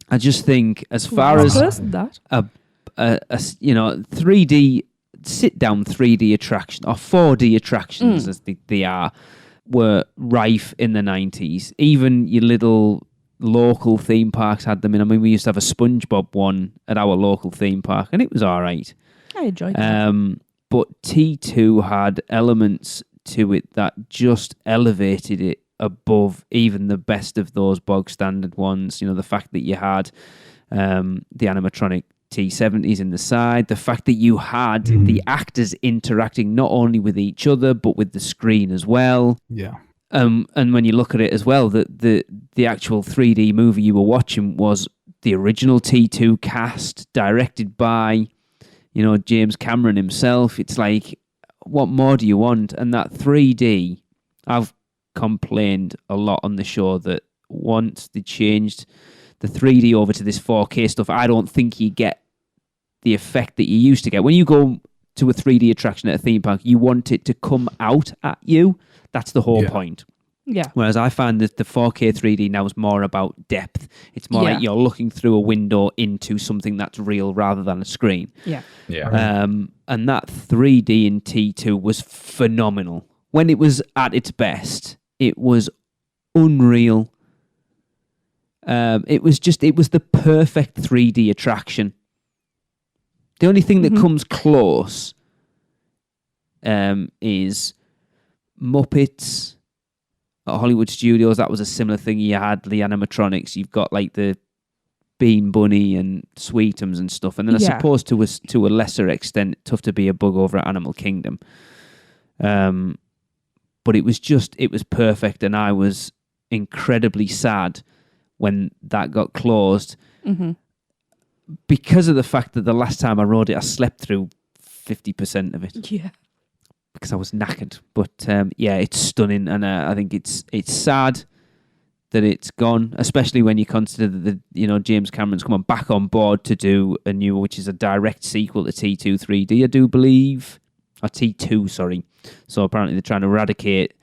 I just think, as far as
that.
a 3D sit down 3D attraction or 4D attractions as they are were rife in the 90s. Even your little local theme parks had them in. I mean, we used to have a SpongeBob one at our local theme park, and it was all right.
I enjoyed that.
But T2 had elements to it that just elevated it above even the best of those bog standard ones. You know, the fact that you had the animatronic T70s in the side, the fact that you had the actors interacting not only with each other but with the screen as well.
Yeah.
And when you look at it as well, the actual 3D movie you were watching was the original T2 cast, directed by, James Cameron himself. It's like, what more do you want? And that 3D, I've complained a lot on the show that once they changed the 3D over to this 4K stuff, I don't think you get the effect that you used to get. When you go to a 3D attraction at a theme park, you want it to come out at you. That's the whole point.
Yeah.
Whereas I find that the 4K 3D now is more about depth. It's more like you're looking through a window into something that's real rather than a screen.
Yeah.
Yeah.
And that 3D in T2 was phenomenal. When it was at its best, it was unreal. It was the perfect 3D attraction. The only thing that comes close is Muppets at Hollywood Studios. That was a similar thing. You had the animatronics. You've got like the Bean Bunny and Sweetums and stuff. And then I suppose to a lesser extent, Tough to Be a Bug over at Animal Kingdom. But it was perfect, and I was incredibly sad when that got closed because of the fact that the last time I rode it, I slept through 50% of it. Yeah. Because I was knackered. But it's stunning, and I think it's sad that it's gone, especially when you consider that James Cameron's come back on board to do a new, which is a direct sequel to T2 3D, I do believe. Or T2, sorry. So apparently they're trying to eradicate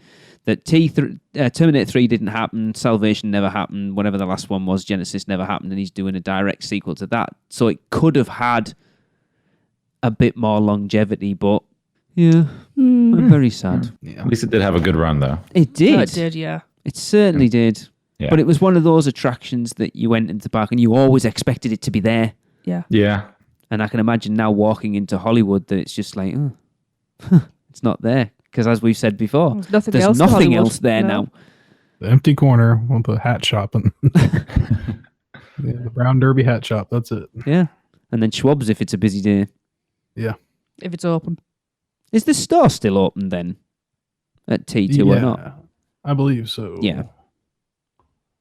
that. Terminator 3 didn't happen, Salvation never happened, whatever the last one was, Genesis never happened, and he's doing a direct sequel to that. So it could have had a bit more longevity, but I'm very sad.
Yeah. At least it did have a good run, though.
It did.
It did, yeah.
It certainly did. Yeah. But it was one of those attractions that you went into the park and you always expected it to be there.
Yeah.
Yeah.
And I can imagine now walking into Hollywood that it's just like, it's not there. Because as we've said before, there's nothing else there now.
The empty corner with the hat shop. And the Brown Derby hat shop. That's it.
Yeah. And then Schwab's if it's a busy day.
Yeah.
If it's open.
Is the store still open then? At T2 or not?
I believe so.
Yeah.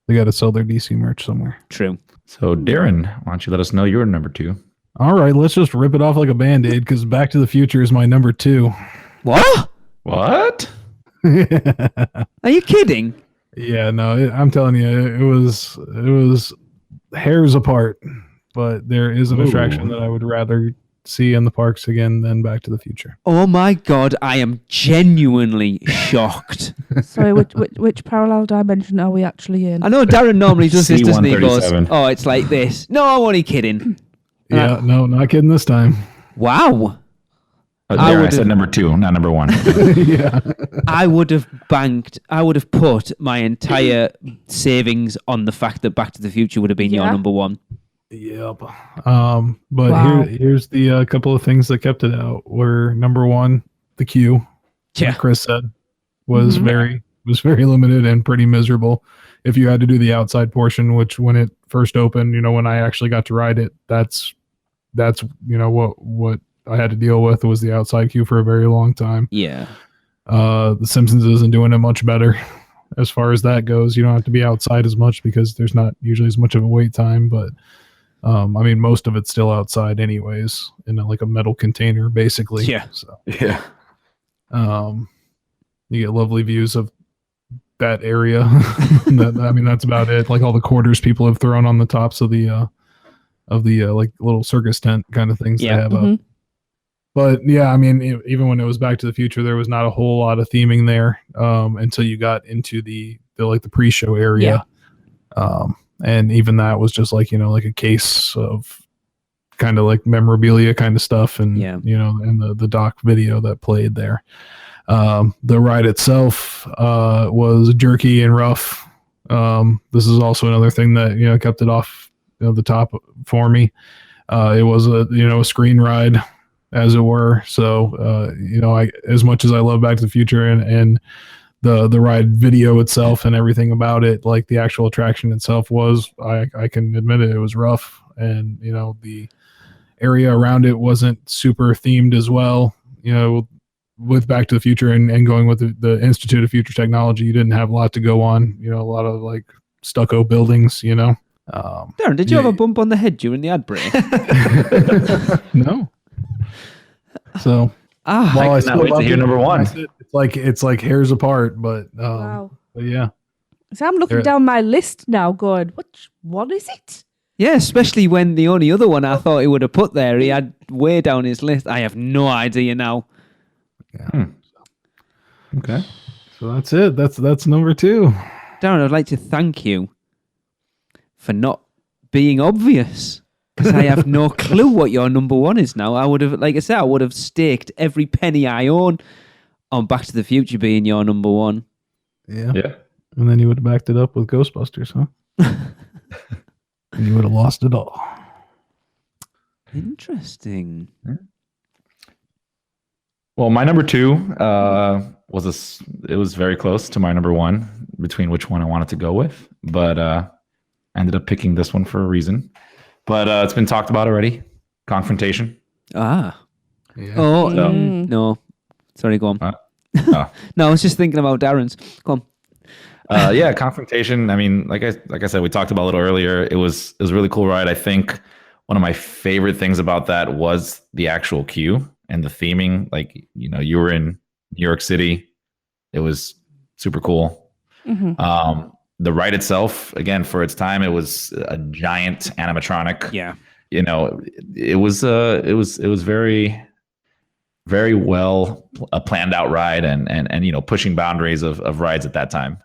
They got to sell their DC merch somewhere.
True.
So, Darren, why don't you let us know your number 2?
All right, let's just rip it off like a Band-Aid, because Back to the Future is my number 2.
What?
What?
Are you kidding?
Yeah, no, I'm telling you, it was hairs apart, but there is an attraction that I would rather see in the parks again than Back to the Future.
Oh my God, I am genuinely shocked.
Sorry, which parallel dimension are we actually in?
I know Darren normally does this, doesn't he? He goes,
C-137.
it's like this. No, I'm only kidding.
Yeah, no, not kidding this time.
Wow.
I said number 2, not number 1.
Yeah.
I would have put my entire savings on the fact that Back to the Future would have been your number 1.
Yep. But here's the couple of things that kept it out. Were number 1, the queue. Like Chris said, was very limited and pretty miserable. If you had to do the outside portion, which when it first opened, when I actually got to ride it, that's what I had to deal with was the outside queue for a very long time. Yeah. The Simpsons isn't doing it much better as far as that goes. You don't have to be outside as much because there's not usually as much of a wait time, but most of it's still outside anyways in like a metal container basically.
Yeah.
So
yeah.
You get lovely views of that area. That's about it. Like all the quarters people have thrown on the tops of the like little circus tent kind of things
Yeah.
they have up. But yeah, I mean, even when it was Back to the Future, there was not a whole lot of theming there until you got into the like the pre-show area. And even that was just like, like a case of kind of like memorabilia kind of stuff, and and the doc video that played there. The ride itself was jerky and rough. This is also another thing that kept it off the top for me. It was a screen ride, as it were. So I, as much as I love Back to the Future and the ride video itself and everything about it, like the actual attraction itself was, I can admit it was rough, and the area around it wasn't super themed as well. With Back to the Future and going with the Institute of Future Technology, you didn't have a lot to go on. A lot of like stucco buildings.
Darren, did you have a bump on the head during the ad break?
No. So
I cannot wait to hear number one.
It's like hairs apart, but
Wow.
but yeah.
So I'm looking down my list now, going, what is it?
Yeah, especially when the only other one I thought he would have put there, he had way down his list. I have no idea now.
Yeah. Okay. So that's it. That's number 2.
Darren, I'd like to thank you for not being obvious, because I have no clue what your number 1 is now. I would have, like I said, I would have staked every penny I own on Back to the Future being your number 1.
Yeah. Yeah. And then you would have backed it up with Ghostbusters, huh? And you would have lost it all.
Interesting.
Well, my number 2 it was very close to my number 1 between which one I wanted to go with, but I ended up picking this one for a reason. But it's been talked about already. Confrontation.
Ah.
Yeah.
Oh, no. Sorry, go on. No, I was just thinking about Darren's. Go on.
Yeah, Confrontation. I mean, like I said, we talked about a little earlier. It was a really cool ride. I think one of my favorite things about that was the actual queue and the theming. Like, you were in New York City. It was super cool. Mm-hmm. The ride itself, again, for its time, it was a giant animatronic.
Yeah.
It was very, very well a planned out ride and pushing boundaries of rides at that time.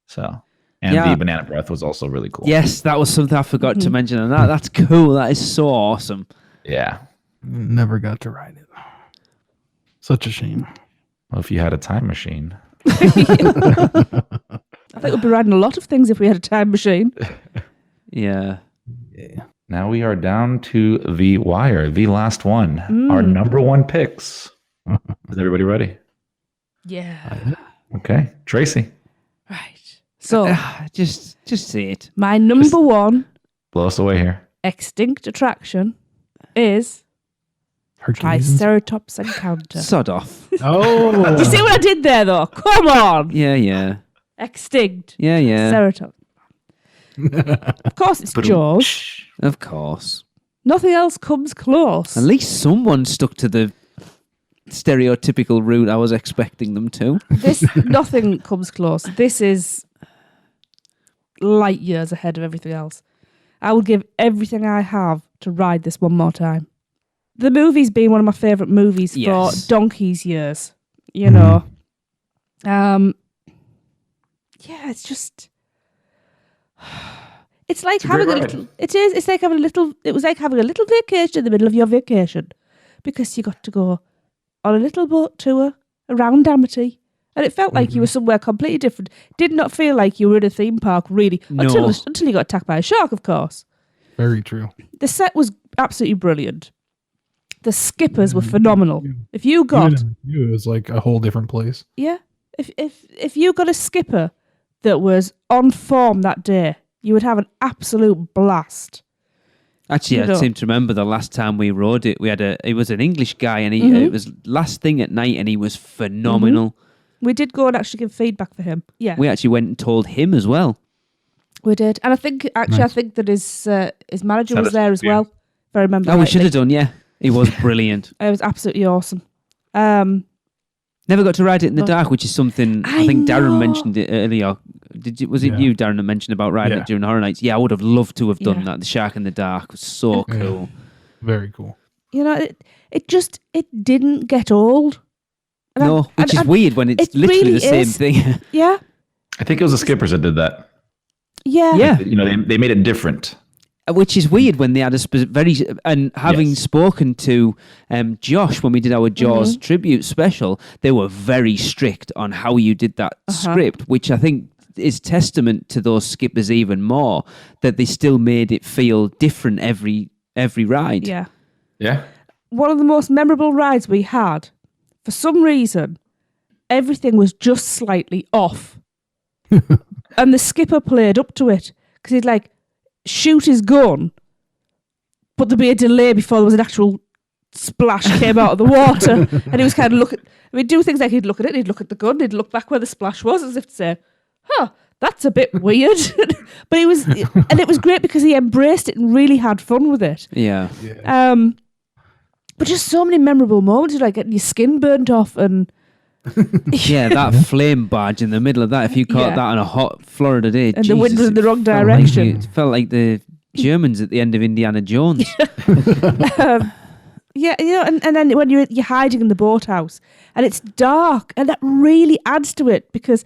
So, and the Banana Breath was also really cool.
Yes, that was something I forgot to mention, and that's cool. That is so awesome.
Yeah.
Never got to ride it. Such a shame.
Well, if you had a time machine.
I think we'd be riding a lot of things if we had a time machine.
Yeah.
Now we are down to the wire, the last one. Our number 1 picks. Is everybody ready?
Yeah.
Okay. Tracy.
Right. So,
just say it.
my number 1
Blow us away here.
extinct attraction is Triceratops Encounter.
Sod off.
Oh.
You see what I did there, though? Come on.
Yeah.
Extinct.
Yeah.
Triceratops. Of course, it's Jaws.
Of course.
Nothing else comes close.
At least someone stuck to the stereotypical route I was expecting them to.
Nothing comes close. This is light years ahead of everything else. I will give everything I have to ride this one more time. The movie's been one of my favourite movies for donkey's years. Yeah, it's just... It's like having a little... It is. It's like having a little... It was like having a little vacation in the middle of your vacation, because you got to go on a little boat tour around Amity, and it felt like you were somewhere completely different. Did not feel like you were in a theme park, really, until you got attacked by a shark, of course.
Very true.
The set was absolutely brilliant. The skippers were phenomenal. If you got...
It was like a whole different place.
Yeah. If you got a skipper that was on form that day, you would have an absolute blast.
Actually, I seem to remember the last time we rode it, it was an English guy, and it was last thing at night, and he was phenomenal.
We did go and actually give feedback for him. Yeah.
We actually went and told him as well.
We did. And I think that his manager was there as well, if I remember
rightly. We should have done, yeah. He was brilliant.
It was absolutely awesome.
Never got to ride it in the dark, which is something I think Darren
know.
mentioned it earlier. Was it you, Darren, that mentioned about riding it during Horror Nights? Yeah, I would have loved to have done that. The Shark in the Dark was so cool.
Very cool.
You know, it didn't get old. And
which is weird when it's literally
really
the same
is.
thing.
Yeah.
I think it was the skippers that did that.
Yeah.
Yeah.
You know, they made it different.
Which is weird when they had and having spoken to Josh when we did our Jaws tribute special, they were very strict on how you did that script, which I think is testament to those skippers even more, that they still made it feel different every ride.
Yeah.
Yeah.
One of the most memorable rides we had, for some reason, everything was just slightly off. And the skipper played up to it because he'd like shoot his gun, but there'd be a delay before there was an actual splash came out of the water. And he was kind of do things like he'd look at it, he'd look at the gun, he'd look back where the splash was as if to say, that's a bit weird. But it was great because he embraced it and really had fun with it.
Yeah.
But just so many memorable moments, like getting your skin burnt off and
Yeah, that flame badge in the middle of that, if you caught that on a hot Florida day.
And the wind was in the wrong
felt
direction.
It felt like the Germans at the end of Indiana Jones.
Yeah, you know, and then when you're hiding in the boathouse and it's dark, and that really adds to it because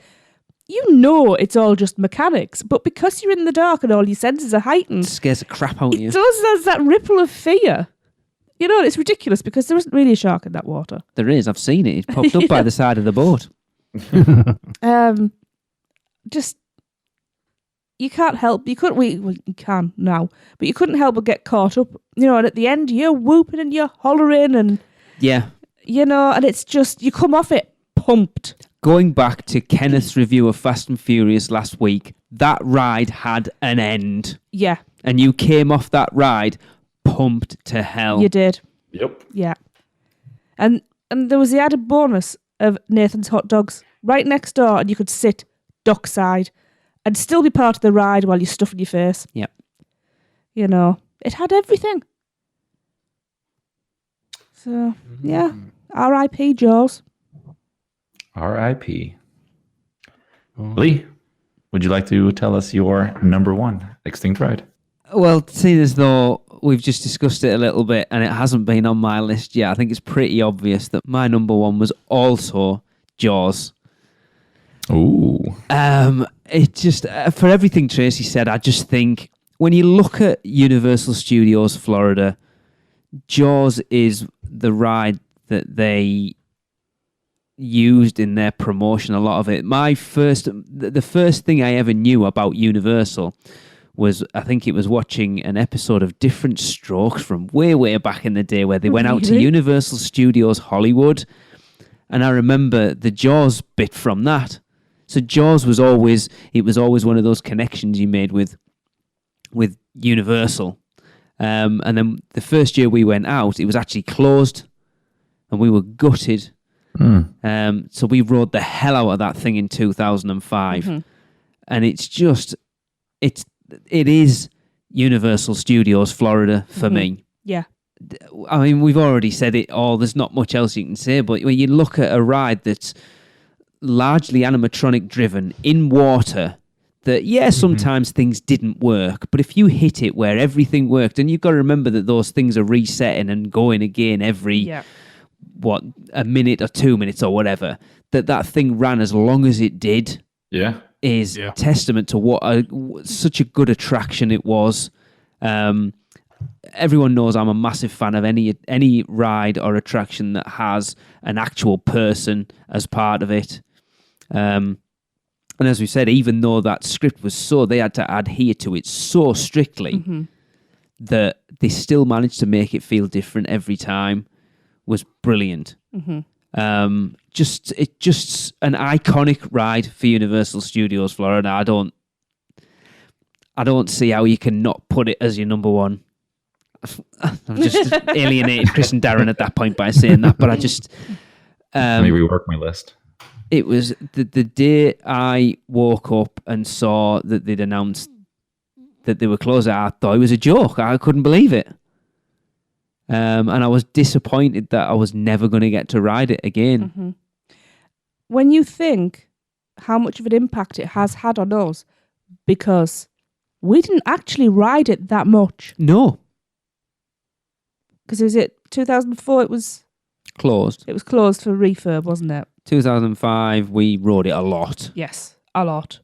you know it's all just mechanics, but because you're in the dark and all your senses are heightened,
It scares the crap out of you.
it does there's that ripple of fear. You know, it's ridiculous because there isn't really a shark in that water.
There is, I've seen it. It popped up by the side of the boat.
Just you can't help. You can now, but you couldn't help but get caught up. You know, and at the end you're whooping and you're hollering and
Yeah.
you know, and it's just you come off it pumped.
Going back to Kenneth's review of Fast and Furious last week, that ride had an end.
Yeah,
And you came off that ride pumped to hell.
you did.
Yep.
Yeah, and there was the added bonus of Nathan's hot dogs right next door, and you could sit dockside and still be part of the ride while you're stuffing your face.
Yep.
You know, it had everything. So yeah, R.I.P. Jaws.
R.I.P. Lee, would you like to tell us your number one extinct ride?
Well, seeing as though we've just discussed it a little bit and it hasn't been on my list yet, I think it's pretty obvious that my number one was also Jaws.
Ooh.
It just, for everything Tracy said, I just think when you look at Universal Studios Florida, Jaws is the ride that they used in their promotion, a lot of it. The first thing I ever knew about Universal was, I think it was watching an episode of Different Strokes from way, way back in the day where they went out to
Really?
Universal Studios Hollywood. And I remember the Jaws bit from that. So Jaws was always one of those connections you made with Universal. And then the first year we went out, it was actually closed and we were gutted. So we rode the hell out of that thing in 2005. And it's just, it is Universal Studios Florida for me.
Yeah.
I mean, we've already said it all. There's not much else you can say, but when you look at a ride that's largely animatronic driven in water, that, sometimes things didn't work, but if you hit it where everything worked, and you've got to remember that those things are resetting and going again every, a minute or 2 minutes or whatever, that thing ran as long as it did.
Yeah.
Is testament to what such a good attraction it was. Everyone knows I'm a massive fan of any ride or attraction that has an actual person as part of it. And as we said, even though that script was they had to adhere to it so strictly that they still managed to make it feel different every time was brilliant. Just an iconic ride for Universal Studios Florida. I don't see how you can not put it as your number one. I've just alienated Chris and Darren at that point by saying that, but I just
Let me rework my list.
It was the day I woke up and saw that they'd announced that they were closing. I thought it was a joke. I couldn't believe it. And I was disappointed that I was never going to get to ride it again.
when you think how much of an impact it has had on us, because we didn't actually ride it that much.
No.
Because was it 2004? It was
Closed.
It was closed for refurb, wasn't it?
2005, we rode it a lot.
Yes, a lot.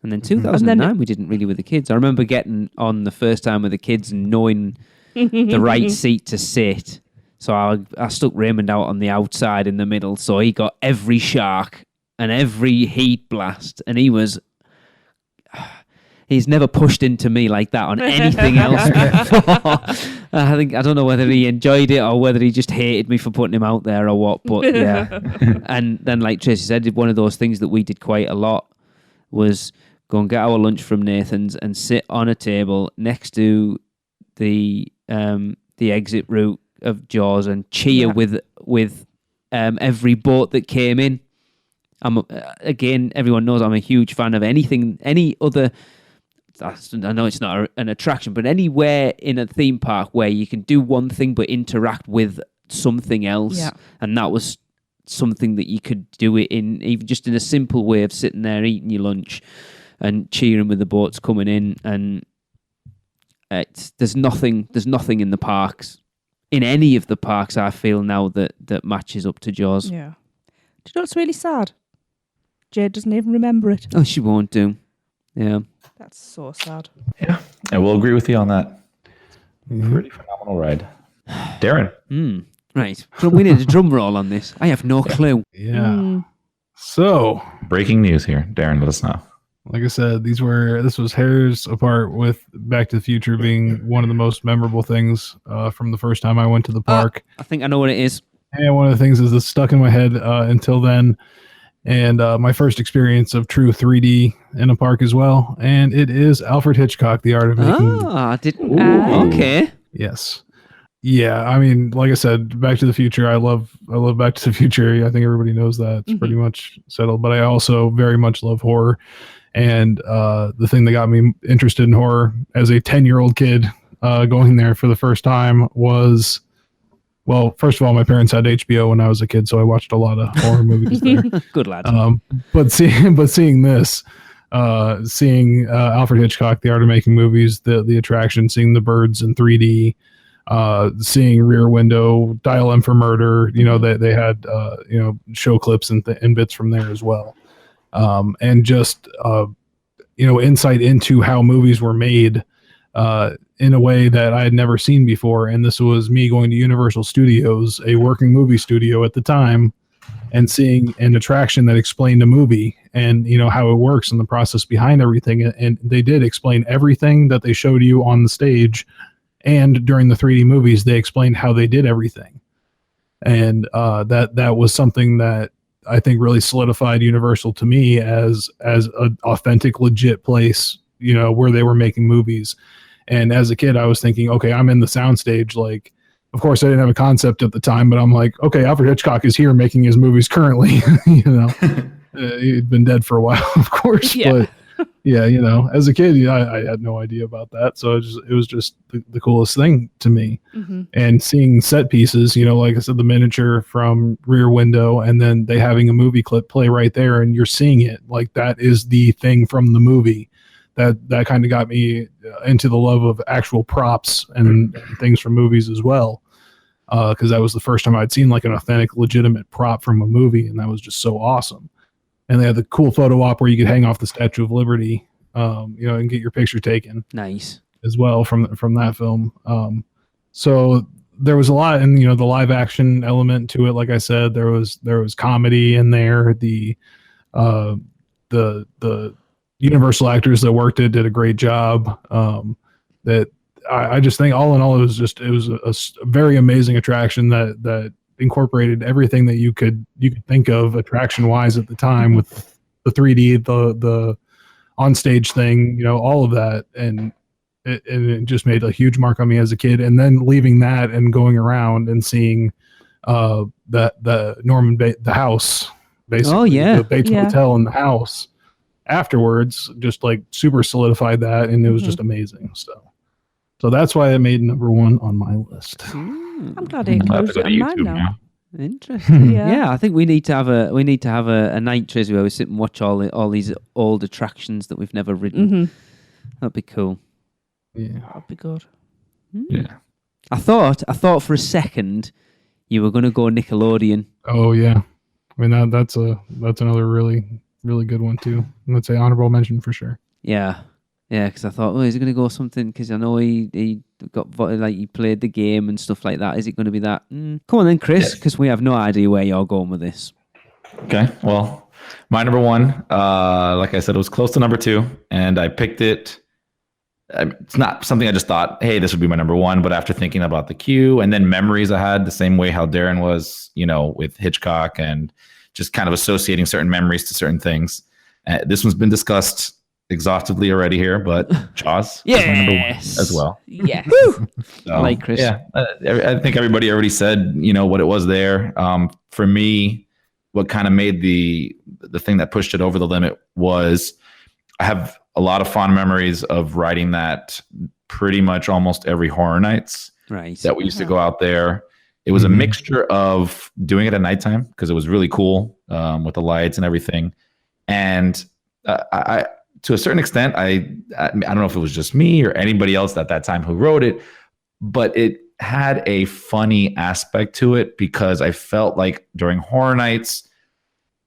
And then 2009, we didn't really with the kids. I remember getting on the first time with the kids and knowing the right seat to sit. So I stuck Raymond out on the outside in the middle, so he got every shark and every heat blast, and he's never pushed into me like that on anything else before. I don't know whether he enjoyed it or whether he just hated me for putting him out there or what, but yeah. And then, like Tracy said, one of those things that we did quite a lot was go and get our lunch from Nathan's and sit on a table next to the exit route of Jaws and cheer with every boat that came in. Again, everyone knows I'm a huge fan of any other. I know it's not an attraction, but anywhere in a theme park where you can do one thing but interact with something else, and that was something that you could do it in, even just in a simple way of sitting there eating your lunch and cheering with the boats coming in. And there's nothing in the parks, in any of the parks, I feel now that matches up to Jaws.
Yeah. Do you know what's really sad? Jade doesn't even remember it.
Oh, she won't do. Yeah.
That's so sad.
Yeah, I will agree with you on that. Pretty phenomenal ride. Darren.
Right. So we need a drum roll on this. I have no clue.
Yeah. So,
Breaking news here. Darren, let us know.
like I said, this was hairs apart with Back to the Future being one of the most memorable things from the first time I went to the park.
I think I know what it is.
And one of the things is that's stuck in my head until then. And my first experience of true 3D in a park as well. And it is Alfred Hitchcock, The Art of Making.
I didn't. Okay.
Yes. Yeah, I mean, like I said, Back to the Future, I love Back to the Future. I think everybody knows that. It's pretty much settled. But I also very much love horror. And the thing that got me interested in horror as a 10-year-old kid going there for the first time was... Well, first of all, my parents had HBO when I was a kid, so I watched a lot of horror movies there.
Good lad.
But seeing this, seeing Alfred Hitchcock, The Art of Making Movies, the attraction, seeing the birds in 3D, seeing Rear Window, Dial M for Murder, they had show clips and bits from there as well, and just insight into how movies were made. In a way that I had never seen before. And this was me going to Universal Studios, a working movie studio at the time, and seeing an attraction that explained a movie and, how it works and the process behind everything. And they did explain everything that they showed you on the stage. And during the 3D movies, they explained how they did everything. And that was something that I think really solidified Universal to me as an authentic, legit place, where they were making movies. And as a kid, I was thinking, okay, I'm in the soundstage. Like, of course, I didn't have a concept at the time, but I'm like, okay, Alfred Hitchcock is here making his movies currently. He'd been dead for a while, of course.
Yeah.
But yeah, as a kid, I had no idea about that. So it was just the coolest thing to me. Mm-hmm. And seeing set pieces, like I said, the miniature from Rear Window, and then they having a movie clip play right there, and you're seeing it like that is the thing from the movie. That kind of got me into the love of actual props and things from movies as well, because that was the first time I'd seen like an authentic, legitimate prop from a movie, and that was just so awesome. And they had the cool photo op where you could hang off the Statue of Liberty, and get your picture taken.
Nice
as well from that film. So there was a lot, and the live action element to it. Like I said, there was comedy in there. The Universal actors that worked it did a great job. That I just think all in all, it was a very amazing attraction that incorporated everything that you could think of attraction wise at the time, with the 3D, the onstage thing, all of that, and it just made a huge mark on me as a kid. And then leaving that and going around and seeing the the house, basically.
Oh yeah,
the Bates Motel and the house. Afterwards, just like super solidified that, and it was just amazing. So that's why it made number one on my list.
I'm glad it includes it on mine now.
Interesting.
Yeah.
Yeah, I think we need to have a night, Tracy, where we sit and watch all these old attractions that we've never ridden.
Mm-hmm.
That'd be cool.
Yeah.
That'd be good.
Yeah.
I thought for a second you were going to go Nickelodeon.
Oh yeah. I mean that's another really really good one too. Let's say honorable mention for sure.
Yeah, because I thought, is it going to go something? Because I know he got voted, like he played the game and stuff like that. Is it going to be that? Come on then, Chris, because we have no idea where you're going with this.
Okay. Well, my number one, like I said, it was close to number two, and I picked it. It's not something I just thought, hey, this would be my number one. But after thinking about the queue and then memories I had, the same way how Darren was, with Hitchcock and just kind of associating certain memories to certain things. This one's been discussed exhaustively already here, but Jaws is my number one as well.
Yes.
So,
Like Chris.
Yeah, I think everybody already said, what it was there. For me, what kind of made the thing that pushed it over the limit was I have a lot of fond memories of riding that pretty much almost every Horror Nights
Right.
that we used to go out there. It was a mixture of doing it at nighttime because it was really cool with the lights and everything. And I to a certain extent, I don't know if it was just me or anybody else at that time who wrote it, but it had a funny aspect to it because I felt like during Horror Nights,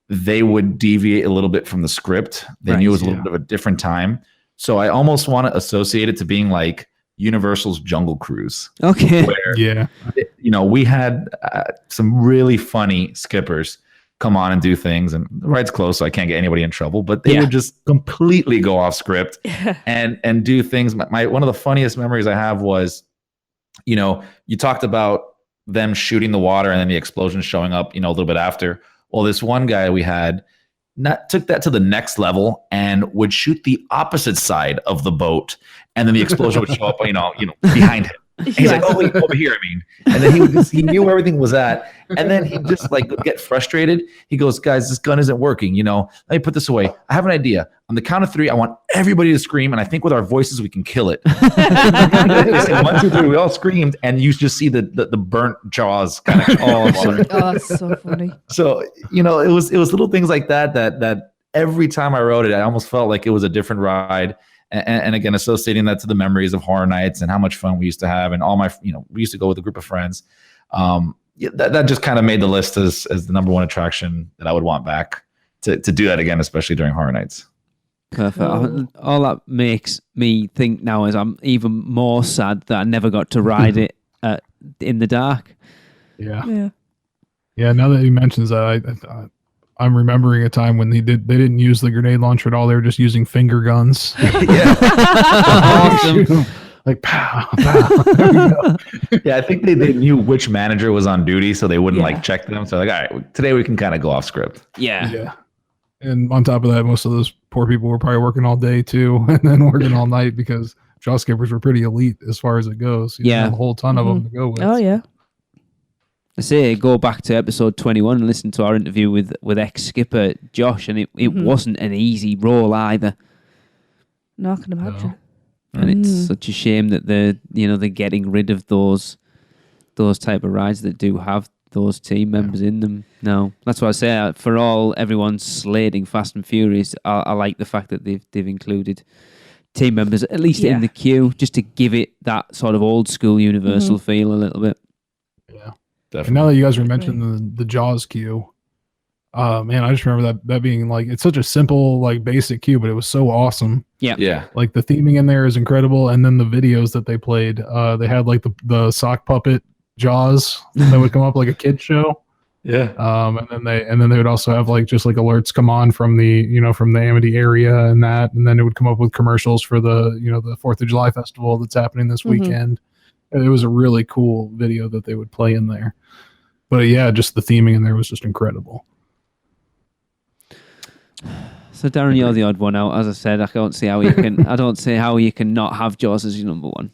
they would deviate a little bit from the script. They knew it was a little bit of a different time. So I almost want to associate it to being like Universal's Jungle Cruise.
Okay.
Where, we had some really funny skippers come on and do things, and the ride's closed, so I can't get anybody in trouble, but they would just completely go off script and do things. One of the funniest memories I have was, you talked about them shooting the water and then the explosion showing up, a little bit after. Well, this one guy we had took that to the next level and would shoot the opposite side of the boat, and then the explosion would show up, behind him. And he's like, "Oh, wait, over here." And then he knew where everything was at, and then he just would get frustrated. He goes, "Guys, this gun isn't working. Let me put this away. I have an idea. On the count of three, I want everybody to scream, and I think with our voices we can kill it." He said, 1, 2, 3. We all screamed, and you just see the burnt jaws kind of.
Oh, that's so funny.
So it was little things like that every time I wrote it, I almost felt like it was a different ride. And again, associating that to the memories of Horror Nights and how much fun we used to have, and all my, we used to go with a group of friends. That just kind of made the list as the number one attraction that I would want back to do that again, especially during Horror Nights.
Perfect. All that makes me think now is I'm even more sad that I never got to ride it in the dark.
Yeah. Now that he mentions that, I'm remembering a time when they didn't use the grenade launcher at all. They were just using finger guns.
Awesome.
Like pow, pow.
Yeah, I think they knew which manager was on duty, so they wouldn't check them. So all right, today we can kind of go off script.
Yeah.
And on top of that, most of those poor people were probably working all day too, and then working all night because jaw skippers were pretty elite as far as it goes. You have a whole ton of them to go with.
Oh yeah.
I say go back to episode 21 and listen to our interview with ex-skipper Josh, and it wasn't an easy role either.
No, I can imagine.
And it's such a shame that they're getting rid of those type of rides that do have those team members in them. No, that's what I say. For everyone slating Fast and Furious, I like the fact that they've included team members at least in the queue, just to give it that sort of old school Universal feel a little bit.
Yeah. Definitely. And now that you guys were mentioning the Jaws queue, man, I just remember that being it's such a simple, basic queue, but it was so awesome.
Yeah.
Like the theming in there is incredible, and then the videos that they played, they had the sock puppet Jaws that would come up like a kid show.
Yeah.
And then they would also have just alerts come on from the from the Amity area and then it would come up with commercials for the the 4th of July festival that's happening this weekend. It was a really cool video that they would play in there. But yeah, just the theming in there was just incredible.
So Darren, you're the odd one out. As I said, I don't see how you can not have Jaws as your number one.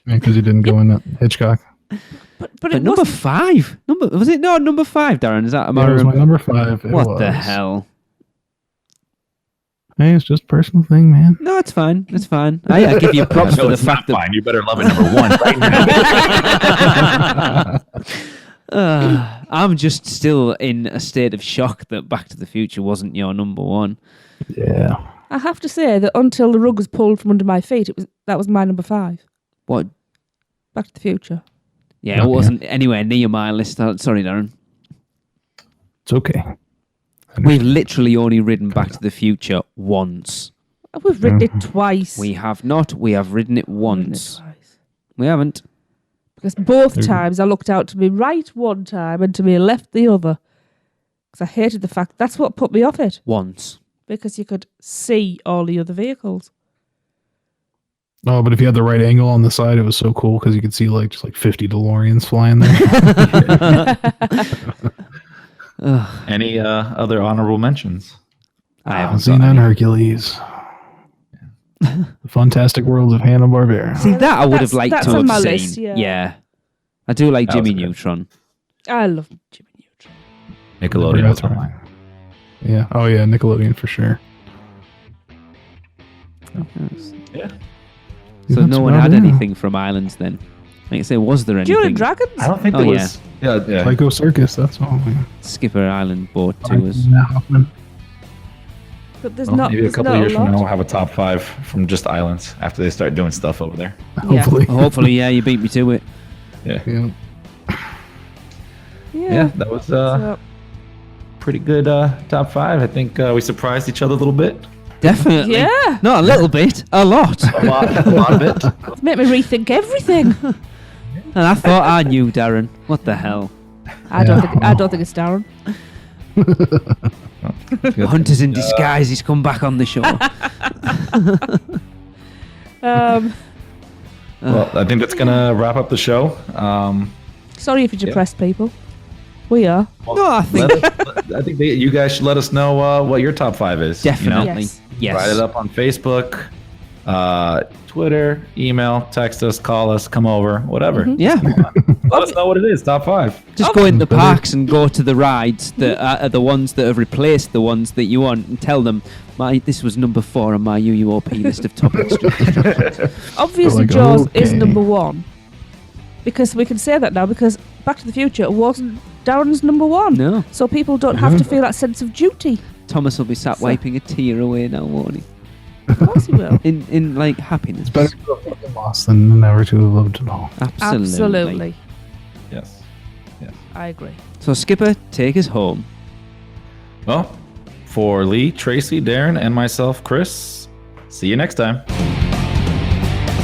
Yeah, because you didn't go in Hitchcock.
But
number 5. Was it not number 5, Darren? Is that
it was my number 5.
What the hell?
Hey, it's just a personal thing, man.
No, it's fine. It's fine. I give you props for the fact that
fine. You better love it number 1 right now.
I'm just still in a state of shock that Back to the Future wasn't your number one.
Yeah.
I have to say that until the rug was pulled from under my feet, that was my number 5.
What?
Back to the Future.
Yeah, it wasn't anywhere near my list. Sorry, Darren.
It's okay.
We've literally only ridden Back to the Future once.
We've ridden it twice.
We have not. We have ridden it once.
Twice.
We haven't.
Because both times I looked out to me right one time and to me left the other. Because I hated the fact that's what put me off it.
Once.
Because you could see all the other vehicles.
Oh, but if you had the right angle on the side, it was so cool because you could see just 50 DeLoreans flying there.
Any other honorable mentions?
I haven't
Xenon Hercules. The Fantastic Worlds of Hanna-Barbera.
See, that I would have liked
that's
to
on
have
my
seen.
list, yeah.
I do like
That was
Jimmy
good.
Neutron.
I love Jimmy Neutron.
Nickelodeon was
Never got
mine.
Yeah. Oh, yeah. Nickelodeon for sure.
Yeah.
So
That's
no one
about
had
it.
anything from Islands then. Like I say, was there anything?
Duel of Dragons?
I don't think
Oh,
there
yeah.
was. Yeah.
Psycho Circus. That's all. Man.
Skipper Island boat tours.
But there's
Well,
not.
maybe a
there's
couple
not
years from
lot.
now, we'll have a top 5 from just islands after they start doing stuff over there.
Yeah.
Hopefully.
Hopefully, yeah, you beat me to it.
Yeah.
Yeah.
Yeah, that was
So,
pretty good top 5. I think we surprised each other a little bit.
Definitely.
yeah.
Not a little bit, a lot.
A lot of it.
It's made me rethink everything.
And I thought I knew, Darren. What the hell?
I don't think it's Darren.
Hunters in disguise. He's come back on the show.
Well, I think that's gonna wrap up the show.
Sorry if you depressed people. We are.
No, I think
I think you guys should let us know what your top 5 is.
definitely.
Yes.
Yes.
Write it up on Facebook, Twitter, email, text us, call us, come over, whatever.
Yeah.
Let us know what it is. Top 5.
Just go in the parks and go to the rides that are the ones that have replaced the ones that you want and tell them, this was number 4 on my UUOP list of top extra.
Obviously,
Like,
Jaws is
okay.
number 1. Because we can say that now because Back to the Future wasn't Darren's number 1.
No.
So people don't have to feel that sense of duty.
Thomas will be sat wiping a tear away now, won't he?
Of course he will.
In like happiness.
It's better to have fucking lost than never to have loved at all.
Absolutely.
Absolutely.
Yes.
I agree.
So Skipper, take us home.
Well, for Lee, Tracy, Darren, and myself, Chris, see you next time.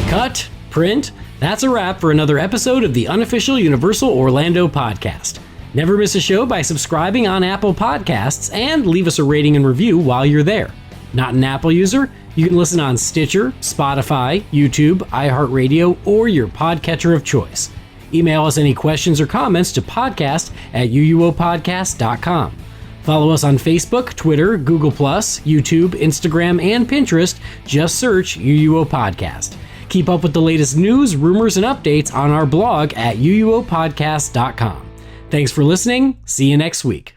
Cut, print. That's a wrap for another episode of the unofficial Universal Orlando podcast. Never miss a show by subscribing on Apple Podcasts and leave us a rating and review while you're there. Not an Apple user? You can listen on Stitcher, Spotify, YouTube, iHeartRadio, or your podcatcher of choice. Email us any questions or comments to podcast@uuopodcast.com. Follow us on Facebook, Twitter, Google+, YouTube, Instagram, and Pinterest. Just search UUO Podcast. Keep up with the latest news, rumors, and updates on our blog at uuopodcast.com. Thanks for listening. See you next week.